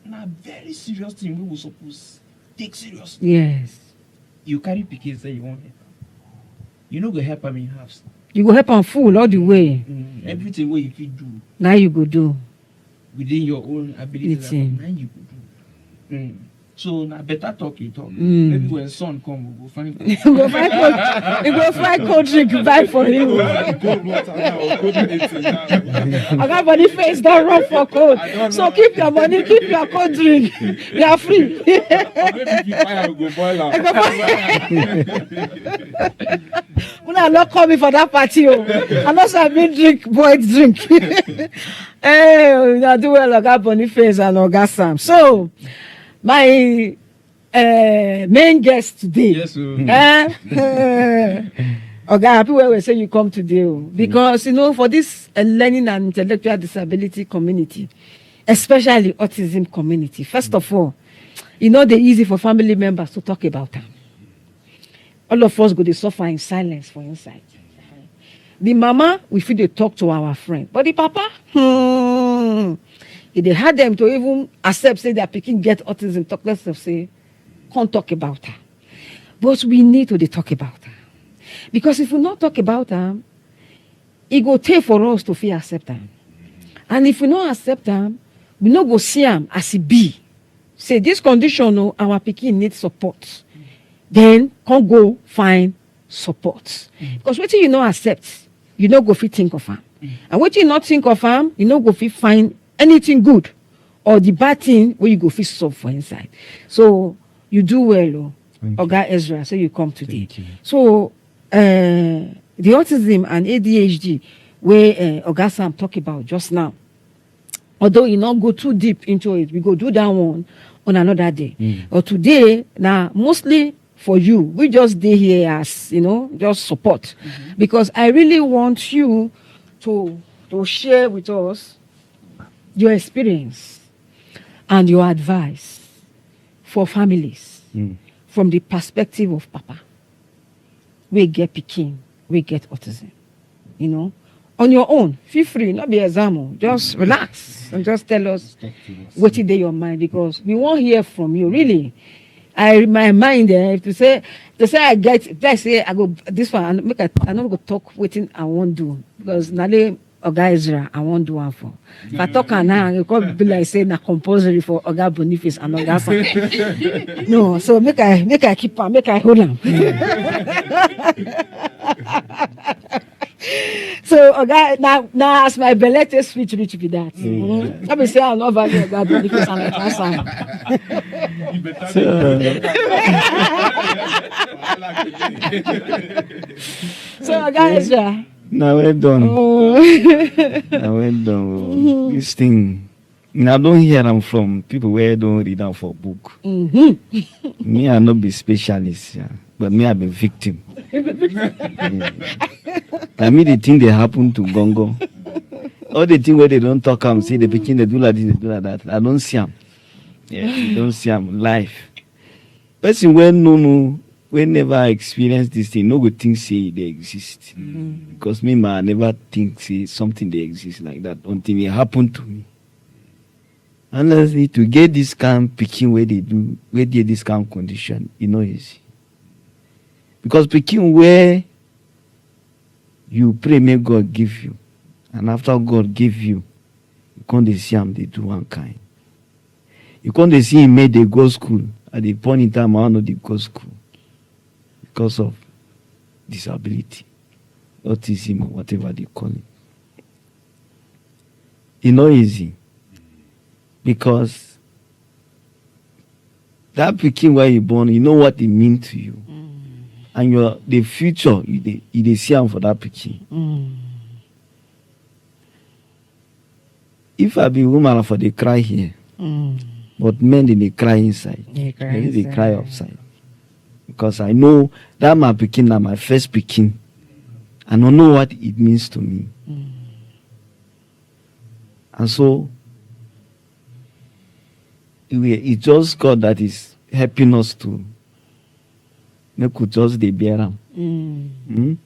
C: now very serious thing we will suppose take seriously.
A: Yes.
C: You carry pikin say you want help. You no go help am in halves.
A: You go help am full all the way.
C: Everything what you fit do.
A: Now you go do.
C: within your own abilities.
A: It's him.
C: Then you could do. So now better talk you talk.
A: Mm.
C: Maybe when son come, we'll go find.
A: He go find cold drink buy for him.
D: Cold water now, cold anything now.
A: I got body face don't run for cold. So keep your money, keep your cold drink. You are free.
D: Or maybe if you buy, I will go boil am.
A: Una not coming for that party. I know say been drink boiled drink. Hey, you do well, Oga Boniface and Oga Sam. So my main guest today.
C: Yes, sir.
A: Oga, happy when we say you come today, because you know for this learning and intellectual disability community, especially autism community. First of all, you know they're easy for family members to talk about them. All of us go to suffer in silence for inside. The mama, we feel they talk to our friend, but the papa, if they had them to even accept, say their pikin get autism, talk less of say, can't talk about her. But we need to talk about her. Because if we not talk about her, it go take for us to feel accept her. And if we not accept her, we not go see him as he be. Say this condition, our pikin needs support. Then can't go find support. Because what you not accept, you not go fit think of him. And what you not think of him, you not go fit find anything good or the bad thing where you go fit solve for inside. So you do well, Oga Ezra, so you come today.
B: Thank you.
A: So the autism and ADHD where Oga Sam talk about just now, although you not go too deep into it, we go do that one on another day. Or today, now mostly for you, we just stay here as just support, because I really want you to share with us your experience and your advice for families from the perspective of Papa. We get pikin, we get autism. On your own, feel free, not be exam, just relax and just tell us what is in your mind, because we won't hear from you really. My mind to say I get, let's say I go this one and I not go talk waiting I won't do, because Nale Oga Ezra I won't do one for. If I talk now, it could be like say na compulsory for Oga Boniface and Oga Sam. No, so make I keep on, make I hold on. So Oga now as my belete speech reach be that. Let me say I'm not value Oga Boniface and Oga Sam. So Oga Ezra.
B: Now well done.
A: Oh.
B: Now well done. This thing, I don't hear them from people where don't read them for book. Me, I not be specialist, but me, I be victim. I mean, the thing they happen to Gongo. All the thing where they don't talk, say the pikin they do like this, they do like that. I don't see them. I don't see them live. Person when we never experience this thing, no good thing say they exist. Because me, I never think say something they exist like that until it happened to me. Honestly, to get this kind of picking where they get this kind of condition, it's not easy. Because picking where you pray, may God give you. And after God give you, you can't see them, they do one kind. You can't see him made they go school. At the point in time, I want to go school. Because of disability, autism, or whatever they call it. It's not easy. Because that picking where you born, you know what it means to you. And the future, you see them for that picking. If I be woman, for they cry here. But men, they cry inside. They cry outside. Because I know that my picking, that my first picking. I don't know what it means to me. And so, it's just God that is helping us to make us just the bear them.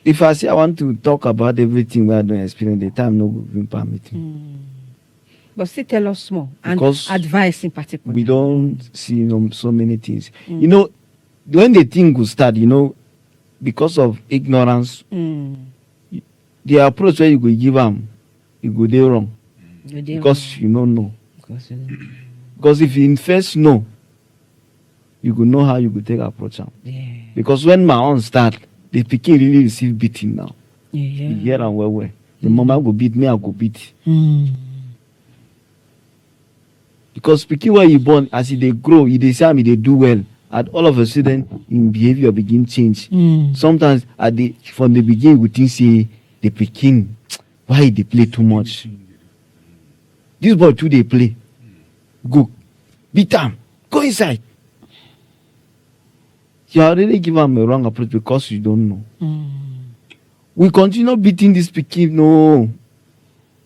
B: If I say I want to talk about everything we are doing experience, the time no will be permitting.
A: But still tell us more and
B: Because
A: advice in particular.
B: We don't see so many things. When the thing will start, because of ignorance, the approach where you go give them, you go there wrong. because you don't know.
C: Because
B: Because if you first know, you could know how you could take approach am.
C: yeah.
B: Because when my own start, the pikin really receive beating now.
C: Yeah.
B: You hear am well. The mama go beat me, I go beat. Because pikin when you born, as they grow, they say they do well. And all of a sudden, in behavior begin change. Sometimes from the beginning, we think say the pikin, why they play too much? This boy too they play. Go, beat am, go inside. You already give am a wrong approach because you don't know. We continue beating this pikin, no,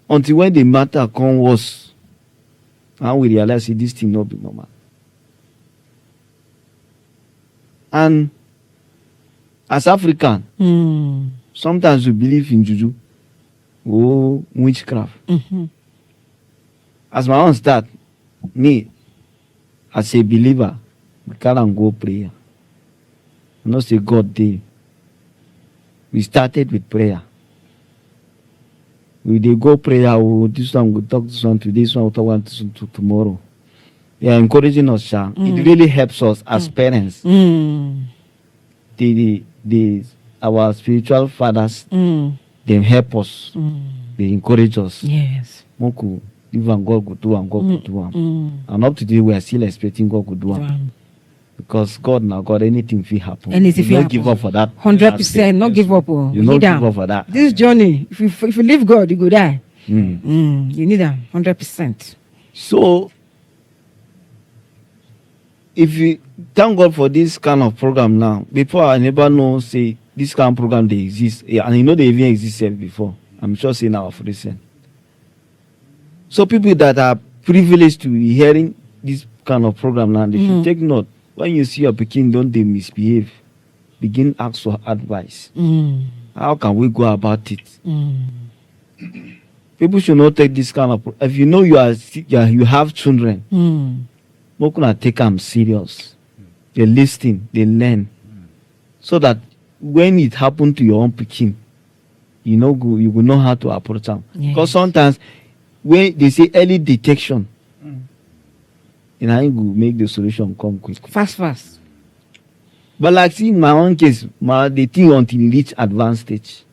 B: until when the matter come worse, and we realize say, this thing not be normal. And as African, sometimes we believe in juju, witchcraft. As my own start, me, as a believer, we can't go prayer. I know say God dey. We started with prayer. We dey go prayer. Oh, this one will talk this one today. This one will talk one to tomorrow. They are encouraging us, Sha. It really helps us as parents. Our spiritual fathers, they help us. They encourage us.
C: Yes.
B: Moku, even God could do and God could do. And up to today, we are still expecting God could do. Because God now, God, anything will happen.
A: Anything
B: you
A: will
B: don't give up for that.
A: 100%, not give up. Oh.
B: You don't give up for that.
A: This journey, if you leave God, you go die. You need them 100%.
B: So, if you thank God for this kind of program now, before I never know, say, this kind of program, they exist. Yeah, and you know they even existed before. I'm sure say now for recent. So people that are privileged to be hearing this kind of program now, they should take note. When you see your pikin, don't they misbehave? Begin ask for advice. How can we go about it? People should not take this kind of. If you know you have children, not gonna take them serious. They listen, they learn, so that when it happen to your own pikin, you will know how to approach them.
A: Yes.
B: Because sometimes when they say early detection, and I will make the solution come quick.
A: Fast.
B: But like see in my own case, the thing until it reach advanced stage.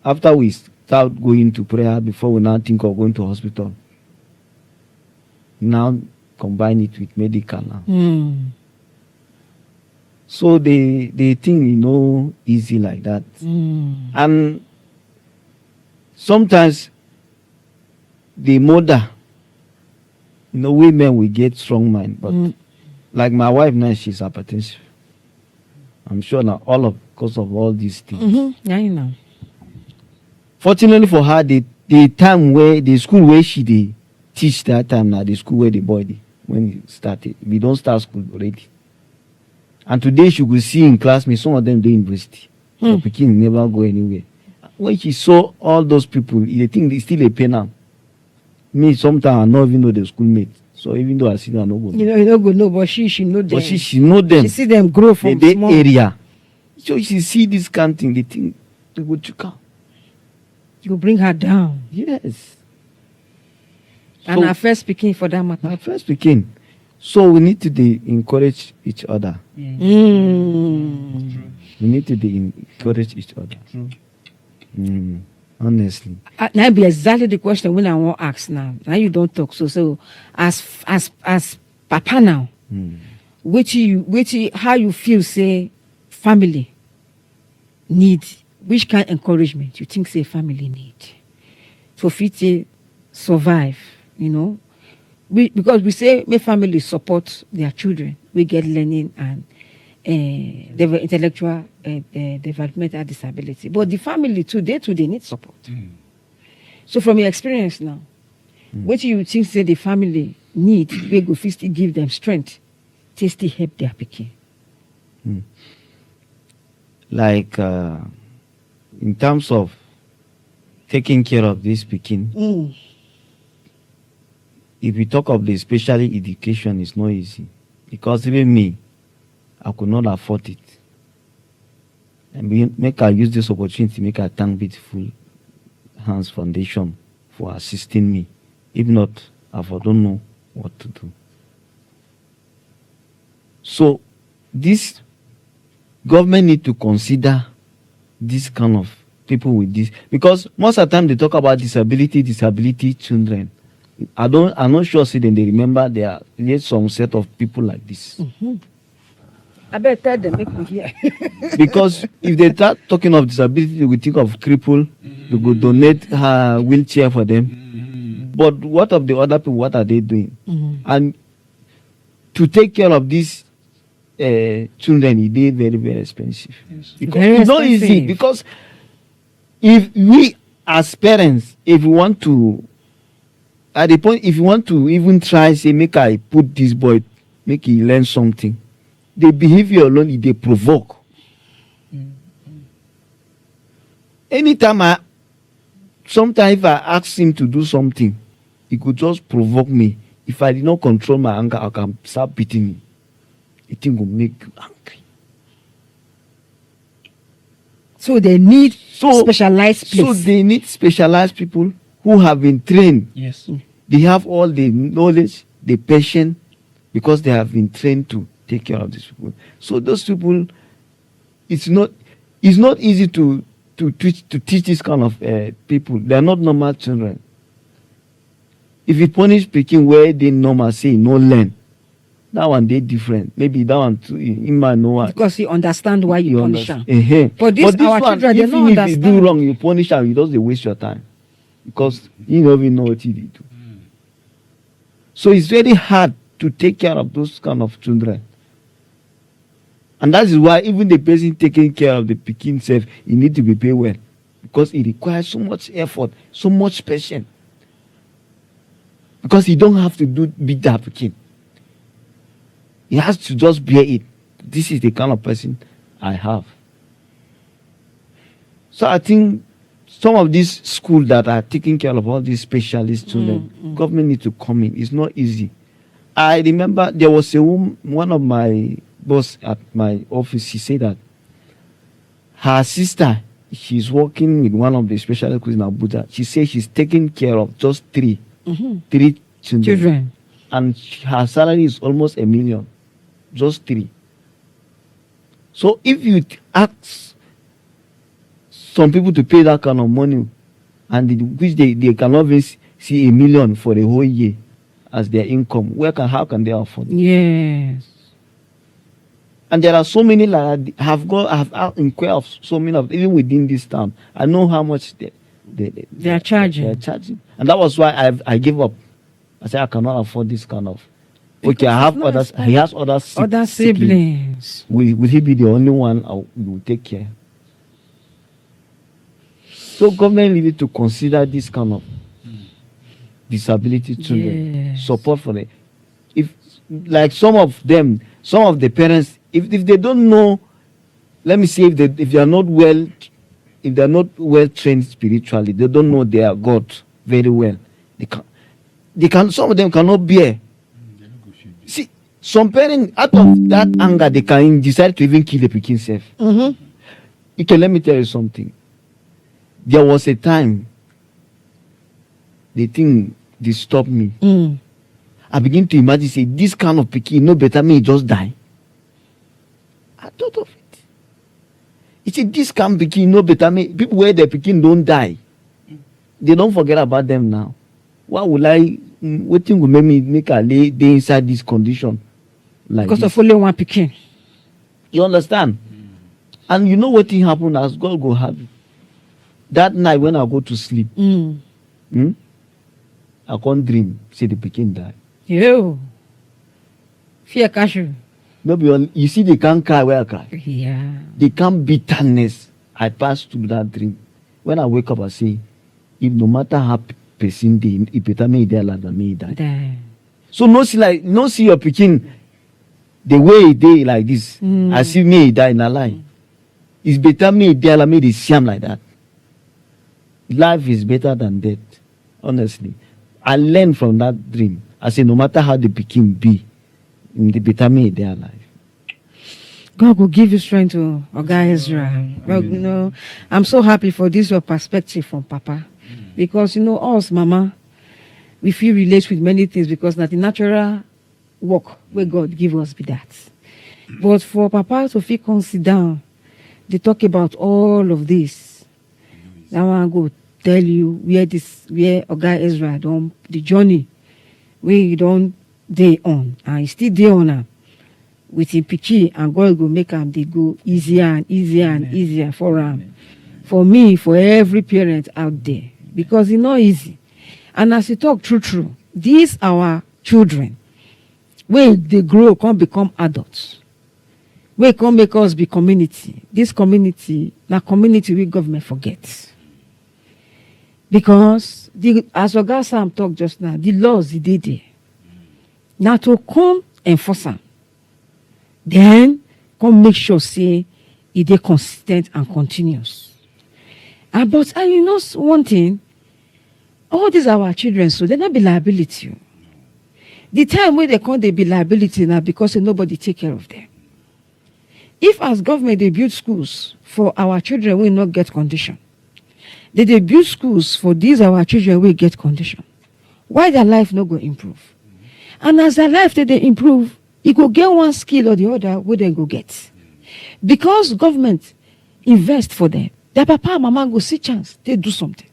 B: After we start going to prayer, before we now think of going to hospital. Now combine it with medical now. So they think easy like that. And sometimes the mother, women will get strong mind, but like my wife now, she's hypertensive. I'm sure now because of all these things.
A: Yeah, you know.
B: Fortunately for her, the school where she teach that time now, the school where the boy when he started, we don't start school already. And today she could see in classmates, some of them do university. The pikin never go anywhere. When she saw all those people, they think it's still a pain now. Me, sometimes I don't even know the schoolmates. So even though I see them, I don't go.
A: You don't go know, but she know them.
B: But she know them.
A: She see them grow from
B: the
A: small
B: area. So she see this kind of thing, they think they go to come.
A: You bring her down.
B: Yes.
A: And her first speaking for that matter.
B: Her first speaking. So we need to encourage each other. We need to encourage each other.
C: True.
B: Honestly.
A: That be exactly the question when I want to ask now. Now you don't talk. So as Papa now, how you feel say family need, which kind of encouragement you think say family need for fit to survive, because we say may family support their children, we get learning and intellectual developmental disability, but the family today need support. So from your experience now, what do you think say the family need, we go first give them strength to still help their pikin?
B: Like in terms of taking care of this pikin, if we talk of the special education, it's not easy, because even me, I could not afford it. And make I use this opportunity, make I thank Beautiful Hands Foundation for assisting me. If not, I don't know what to do. So this government need to consider this kind of people with this, because most of the time they talk about disability children. I'm not sure say they remember there's some set of people like this.
A: I better tell them, make me hear.
B: Because if they start talking of disability, we think of cripple, we go donate her wheelchair for them. But what of the other people? What are they doing? And to take care of these children, it is very, very expensive.
C: Yes.
B: Because
A: Very
B: it's not easy.
A: expensive.
B: Because if we as parents, if we want to, at the point, if you want to even try, say, make I put this boy, make he learn something, the behavior alone, they provoke. Anytime sometimes if I ask him to do something, he could just provoke me. If I did not control my anger, I can start beating him. It will make you angry.
A: So they need specialized place.
B: So they need specialized people who have been trained.
C: Yes.
B: They have all the knowledge, the patience, because they have been trained to take care of these people. So those people, it's not easy to teach this kind of people. They are not normal children. If you punish Peking where they normal say no learn, that one they different. Maybe that one too, he might know what.
A: Because he understand why you punish them.
B: But
A: this our
B: one,
A: children, they
B: even
A: don't
B: if
A: understand.
B: you do wrong, you punish them, you just they waste your time. Because you don't even know what you do. So it's very hard to take care of those kind of children. And that is why even the person taking care of the Peking self, he need to be paid well. Because it requires so much effort, so much patience. Because he don't have to beat that Peking. He has to just bear it. This is the kind of person I have. So I think some of these schools that are taking care of all these specialist children, government need to come in. It's not easy. I remember there was a woman, one of my boss at my office, she said that her sister, she's working with one of the specialist schools in Abuja. She says she's taking care of just three children. And her salary is almost 1 million. Just 3. So if you ask some people to pay that kind of money, and which they cannot even see 1 million for the whole year as their income, how can they afford it?
A: Yes.
B: And there are so many like have inquired of so many of even within this town. I know how much they
A: are charging.
B: They are charging, and that was why I gave up. I said I cannot afford this kind of.
A: Because
B: okay, I have others. He has other
A: siblings.
B: Will he be the only one who will take care? So government needed to consider this kind of disability children, support for them. If like some of the parents, if they don't know, let me say if they are not well trained spiritually, they don't know their God very well. They can some of them cannot bear. See, some parents out of that anger they can decide to even kill the Peking self. Okay, let me tell you something. There was a time the thing disturbed me. I begin to imagine, say, this kind of Peking, no better me just die. I thought of it. You see, this kind of Peking, no better me. People where the Peking don't die, they don't forget about them now. Why would what thing will make her lay inside this condition? Like
A: because
B: this?
A: of only one Peking.
B: You understand? And you know what thing happened as God go have it. That night when I go to sleep, I can't dream, say the Peking die.
A: Yo. Fear cashew.
B: No, you see, they can't cry where I cry.
A: Yeah.
B: They can't bitterness. I pass through that dream. When I wake up, I say, if no matter how person dey, it better me die like me die. So no see your Peking the way it dey like this. I see me die in a lie. It's better me die like me they see him like that. Life is better than death. Honestly, I learned from that dream. I say no matter how the Peking be, the better me die alive.
A: God will give you strength to Oga Ezra. Well, I'm so happy for this your perspective from Papa. Because us mama, we feel relate with many things because na the natural work where God give us be that. But for papa to feel come sit down, they talk about all of this. Now I go tell you where Oga Ezra the journey where you don't day on and he still day on am with him pikin, and God go make am dey go easier and easier and easier for am. For me, for every parent out there, because it's not easy. And as you talk true, these our children, when they grow, come become adults, when come make us be community. This community, na community we government forgets. Because as Oga Sam talk just now, the laws they did there. Now to come enforce them, then come make sure say it dey consistent and continuous. But you know one thing, all these are our children, so they not be liability. The time when they come, they be liability now because nobody take care of them. If as government they build schools for our children, we not get condition. They build schools for these our children, we get condition. Why their life not go improve? And as their life they improve, you go get one skill or the other, where they go get. Because government invest for them, their papa and mama go see chance, they do something.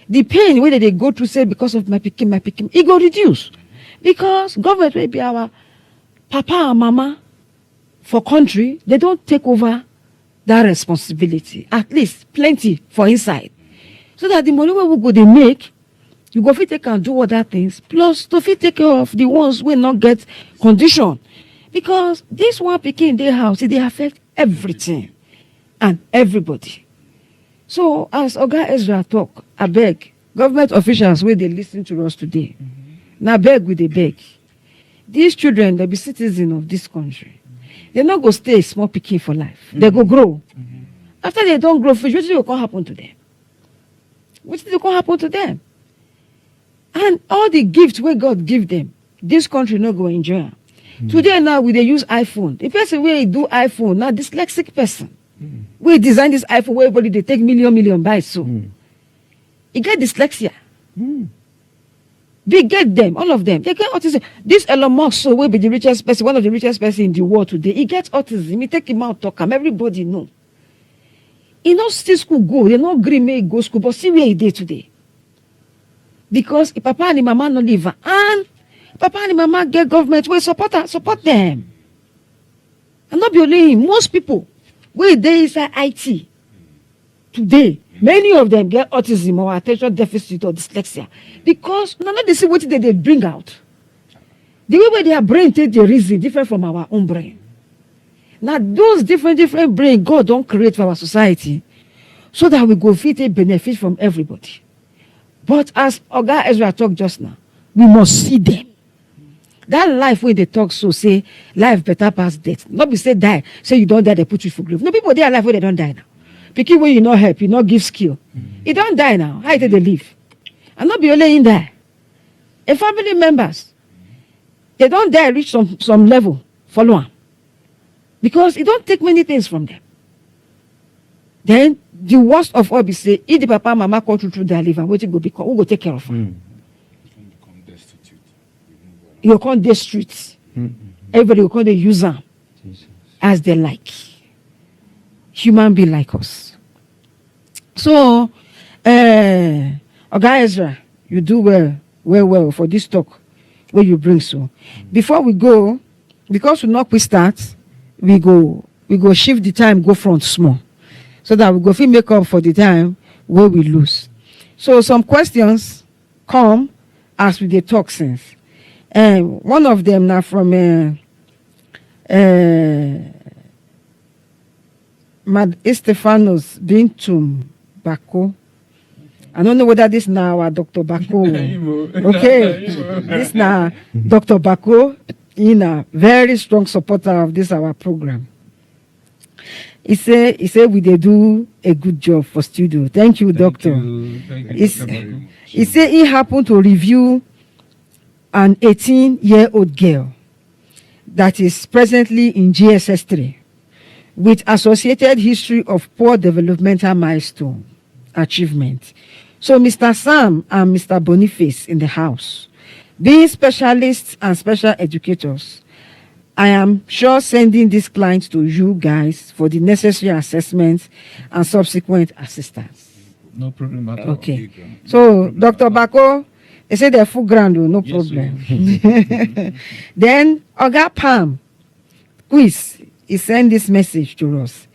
A: The pain where they go through, say, because of my pikin, it go reduce. Because government will be our papa and mama for country, they don't take over that responsibility. At least plenty for inside. So that the money we go they make, you go fit take and do other things, plus to fit take care of the ones who not get condition. Because this one pikin in their house, they affect everything and everybody. So as Oga Ezra talk, I beg, government officials where they listen to us today, now beg with they beg. These children, they be citizens of this country. They not go stay small pikin for life. They go grow. After they don't grow fish, what will happen to them? What will happen to them? And all the gifts where God give them, this country not go enjoy. Today now we they use iPhone. The person where do iPhone, now dyslexic person. We design this iPhone where everybody they take million buys so. He get dyslexia. They get them, all of them. They get autism. This Elon Musk so will be the richest person, one of the richest person in the world today. He gets autism. He take him out, talk him. Everybody know. He not still school go. They not agree make go school, but see where he did today. Because if papa and mama no live, and papa and mama get government, we support them. And not be only him. Most people, where they inside IT today, many of them get autism or attention deficit or dyslexia because none of they see what they bring out. The way where their brain take the reason different from our own brain. Now those different brain God don't create for our society so that we go fit a benefit from everybody. But as Oga Ezra talked just now, we must see them. That life where they talk so say life better past death. Not be say die, say you don't die, they put you for grave. No people there life where they don't die now. Pikin when you not help, you not give skill. You don't die now. How did they live? And not be only in there. A family members, they don't die reach some level, follow on. Because it don't take many things from them. Then the worst of all be say, if the papa and mama come through their life and what it go become, who go take care of them? You can't destitute. Everybody will come to use them as they like. Human being like us. So, Oga Ezra, you do well for this talk where you bring so. Before we go, because we not we start, we go shift the time, go front small, so that we go fit make up for the time where we lose. So some questions come as we dey talk since. One of them now from Mad Estefanos Bintum Bako. I don't know whether this now our Dr. Bako. Okay. This now Dr. Bako, in a very strong supporter of this our program. He said we they do a good job for studio. Thank you, Doctor. He said he happened to review an 18-year-old girl that is presently in GSS 3 with associated history of poor developmental milestone achievement. So Mr. Sam and Mr. Boniface in the house, being specialists and special educators, I am sure sending this client to you guys for the necessary assessments and subsequent assistance.
C: No problem at all.
A: Okay. So Dr. Bako, they say they're full ground, no
C: Yes,
A: problem. Then Oga Pam, quiz, he sent this message to us.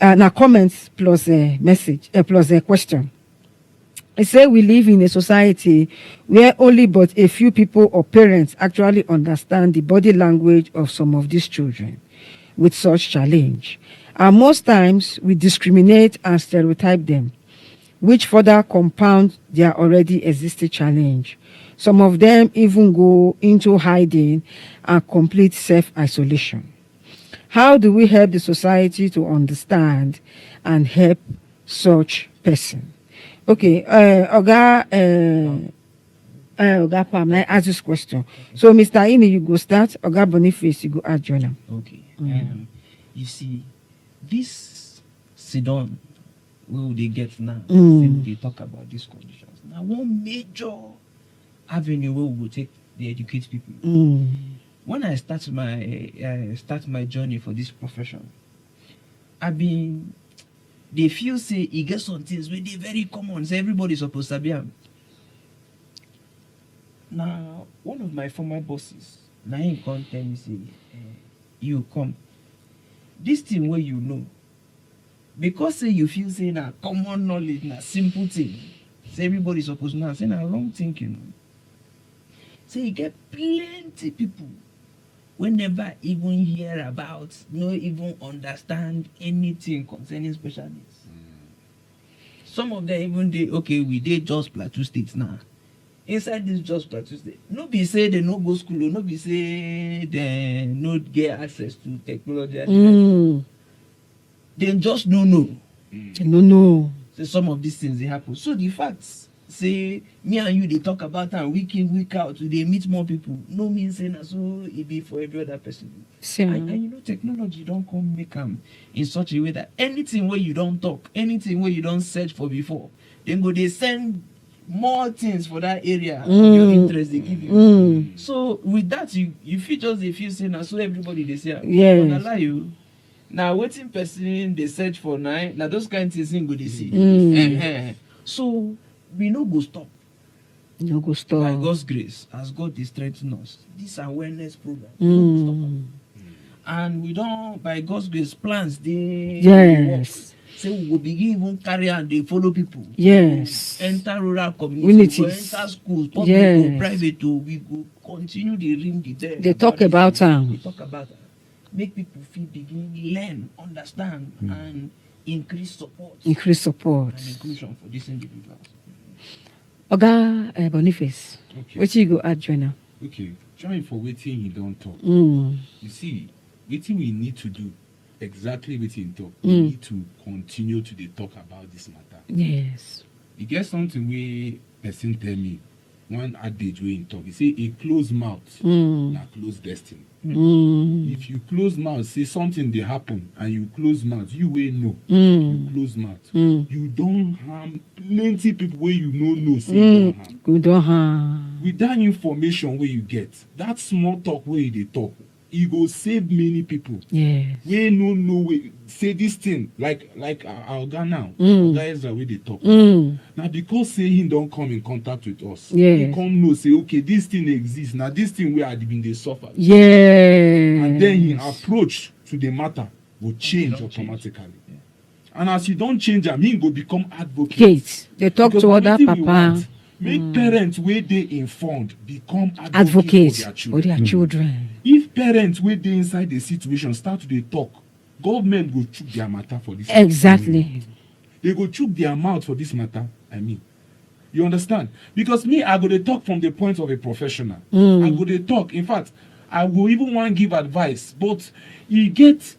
A: Now comments plus a message, plus a question. He said we live in a society where only but a few people or parents actually understand the body language of some of these children with such challenge. And most times we discriminate and stereotype them, which further compound their already existing challenge. Some of them even go into hiding and complete self-isolation. How do we help the society to understand and help such person? Okay, Oga Pam, I ask this question. So, Mr. Ini, you go start. Oga Boniface, you go add join.
C: Okay. You see, this Sidon, where they get now, they talk about these conditions. Now, one major avenue where we will take the educate people. When I start my journey for this profession, they feel say you get some things where they very common, so everybody's supposed to be. Now, one of my former bosses, now he come tell me say, you come. This thing where you know, because say you feel say na common knowledge, na simple thing, say everybody's supposed to know, say na wrong thinking. Say you get plenty people we never even hear about, no even understand anything concerning special needs. Some of them even we did just Plateau State now. Inside this just Plateau State, no be say they no go school, no be say they no get access to technology. They just no know.
A: No.
C: So some of these things they happen. So the facts say me and you they talk about and week in week out they meet more people. No means saying so it be for every other person. And you know technology don't come make them in such a way that anything where you don't talk, anything where you don't search for before, then go they send more things for that area of your interest they give you. So with that you feel just they feel saying so everybody they say
A: yes.
C: Lie you. Now waiting person they search for now those kind of things go they see. So we no go stop.
A: No go stop.
C: By God's grace, as God is strengthening us, this awareness program, we no go stop. And we don't, by God's grace, plans they work. So we will begin even carry and they follow people.
A: Yes.
C: Enter rural communities, we enter schools, public or private, we go continue the ring the bell.
A: They talk about them.
C: They talk about them. Make people feel, begin, learn, understand, and increase support. And inclusion for these individuals.
A: Oga Boniface,
D: Okay.
A: what you go add join now?
D: Okay, join for waiting he don't talk. You see, waiting we need to do exactly waiting talk. We need to continue to talk about this matter.
A: Yes.
D: You get something where person tell me one adage way in talk. He say a closed mouth, na closed destiny. If you close mouth, say something they happen, and you close mouth, you will know. You close mouth, you don't harm plenty people where you know say you don't harm. With that information where you get, that small talk where they talk, it go save many people.
A: Yes.
D: We no way say this thing like our guy now, guys are where they talk. Now because say he don't come in contact with us, he come know say okay this thing exists. Now this thing where I been they suffer.
A: Yeah.
D: And then his approach to the matter will change automatically. And as you don't change him, he go become advocate.
A: They talk because to other papa.
D: Make parents where they informed become advocates for their children. If parents where they inside the situation start to talk, government go chook their matter for this.
A: Exactly.
D: They go chook their mouth for this matter. I mean, you understand? Because me, I go to talk from the point of a professional. I go to talk. In fact, I will even want to give advice, but you get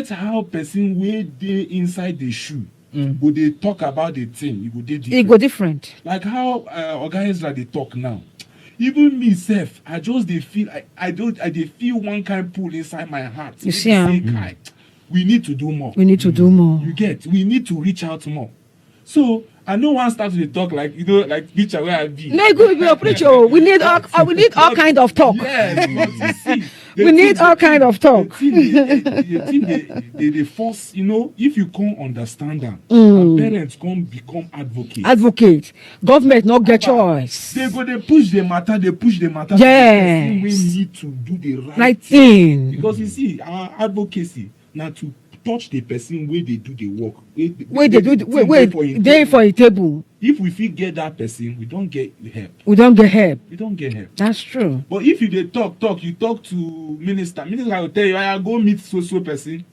D: how person where they inside the shoe. But they talk about the thing, it go different. Like how organizers they talk now. Even myself, I just they feel I feel one kind pull inside my heart.
A: You see,
D: we need to do more.
A: We need to do more.
D: You get, we need to reach out more. So I know one start to talk like like picture where I be.
A: No, good, we preach. We need all kind of talk.
D: Yes, but you see,
A: We need all kind of talk.
D: The thing they force, if you can't understand them, and parents can't become advocates.
A: Advocate. Government not get choice.
D: They push the matter.
A: Yeah.
D: We need to do the
A: Right thing.
D: Because you see, our advocacy now to touch the person where they do the work.
A: They for a table.
D: If we feel get that person, we don't get help.
A: We don't get help. That's true.
D: But if you talk, you talk to minister will tell you, I go meet so person.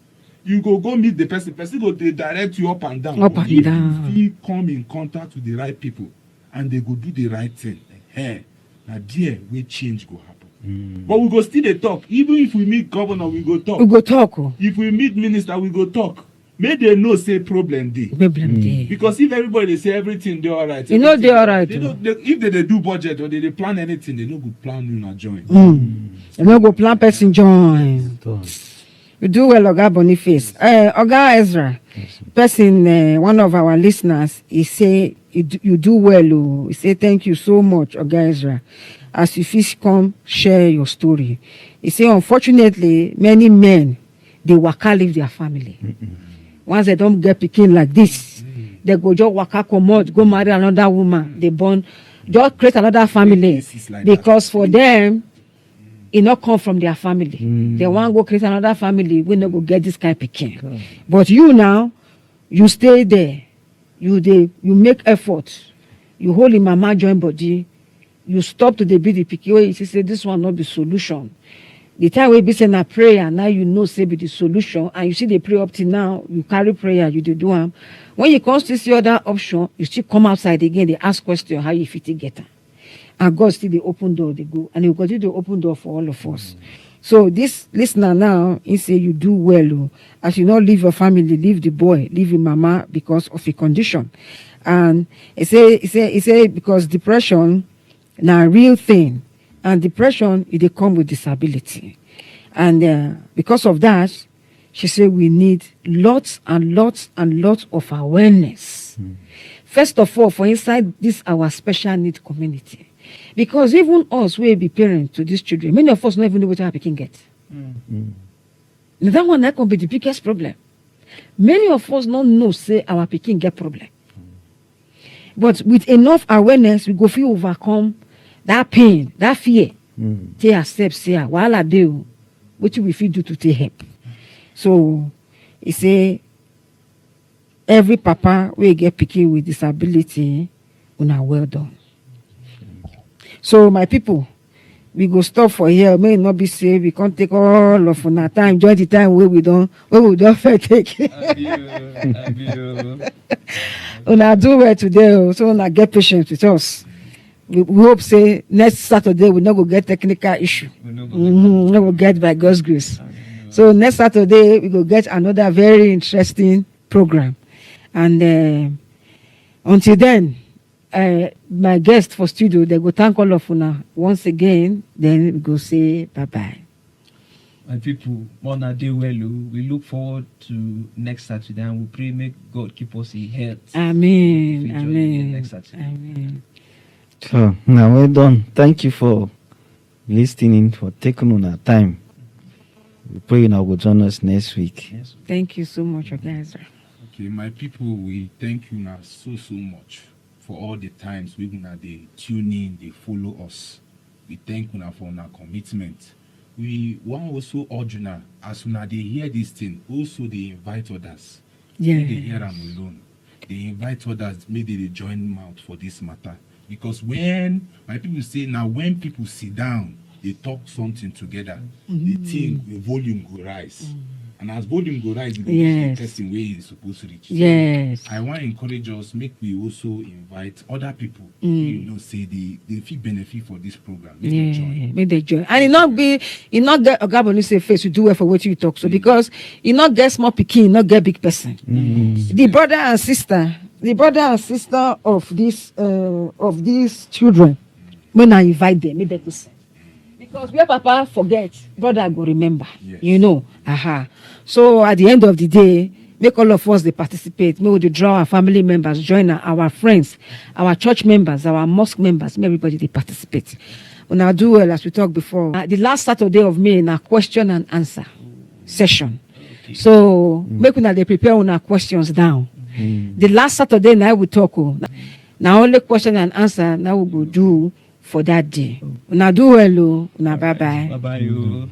D: You go meet the person. Person go they direct you up and down. If you come in contact with the right people and they go do the right thing, hey, now there we change go happen. But we go still dey talk. Even if we meet governor, we go talk. If we meet minister, we go talk. Make they know say problem dey. Because if everybody dey say everything dey alright,
A: they alright.
D: If they do budget or they plan anything, they no go plan una join.
A: They no go plan person join. You do well, Oga Boniface. Oga Ezra, person, one of our listeners, he say you do well. He say thank you so much, Oga Ezra. As you fish come share your story. He say unfortunately many men they waka leave their family. Once they don't get pikin like this, they go just waka comot, go marry another woman, they born, just create another family because for them it not come from their family. They want go create another family, we not go get this kind of pikin. But you now, you stay there, you make effort, you hold in mama join body. You stop to the PK where you say this one not the solution. The time we be saying a prayer, now you know say be the solution, and you see they pray up till now, you carry prayer, you do them. When you come to see other option, you still come outside again, they ask question how you fit to get her. And God still the open door, they go, and He will continue to open door for all of us. So this listener now, he say you do well, as you not leave your family, leave the boy, leave your mama because of a condition. And he say because depression now real thing, and depression it come with disability, and because of that she said we need lots and lots and lots of awareness. First of all, for inside this our special need community, because even us we be parents to these children, many of us don't even know what our pikin get. Now that one that can be the biggest problem. Many of us don't know say our pikin get problem, but with enough awareness we go feel overcome that pain, that fear. They accept, say, while I do, what we feel do to take help. So, he say, every papa will get pikin with disability, una well done. So, my people, we go stop for here. May not be say we can't take all of our time, join the time where we don't take. Una do well today, so una get patience with us. We hope say next Saturday we not go get technical issue. We not go get by God's grace. So next Saturday we go get another very interesting program. And until then, my guest for studio, they go thank all of una once again. Then we go say bye bye.
C: My people, Mona day well. We look forward to next Saturday, and we pray make God keep us in health.
A: Amen.
C: Amen. Next Saturday.
A: Amen.
B: So now well done. Thank you for listening, for taking on our time. We pray you now will join us next week.
C: Yes.
A: Thank you so much, guys.
D: Okay, my people, we thank you now so much for all the times we now they tune in, they follow us. We thank you now for our commitment. We want also urge now, as soon as they hear this thing, also they invite others.
A: Yeah.
D: They hear them alone. They invite others, maybe they join mouth for this matter. Because when my people say now, when people sit down, they talk something together, they think the volume will rise. And as volume go rise, it will be the person where it's supposed to reach.
A: Yes.
D: So I want to encourage us, make we also invite other people, say they feel benefit for this program.
A: Make they join. And it not get Ogaboni say face you do well for what you talk. So because it not get small pikin, not get big person. The brother and sister of these children, when I invite them, make them listen. Because where Papa forget, brother go remember. Yes. You know. So at the end of the day, make all of us they participate. Make we dey draw our family members, join our friends, our church members, our mosque members. Make everybody they participate. When I do well, as we talked before, the last Saturday of May in our question and answer session.
C: Okay.
A: So make una they prepare on our questions down. The last Saturday now we talk. Now only question and answer now we go do for that day. Una do well, una bye bye.
C: Bye bye.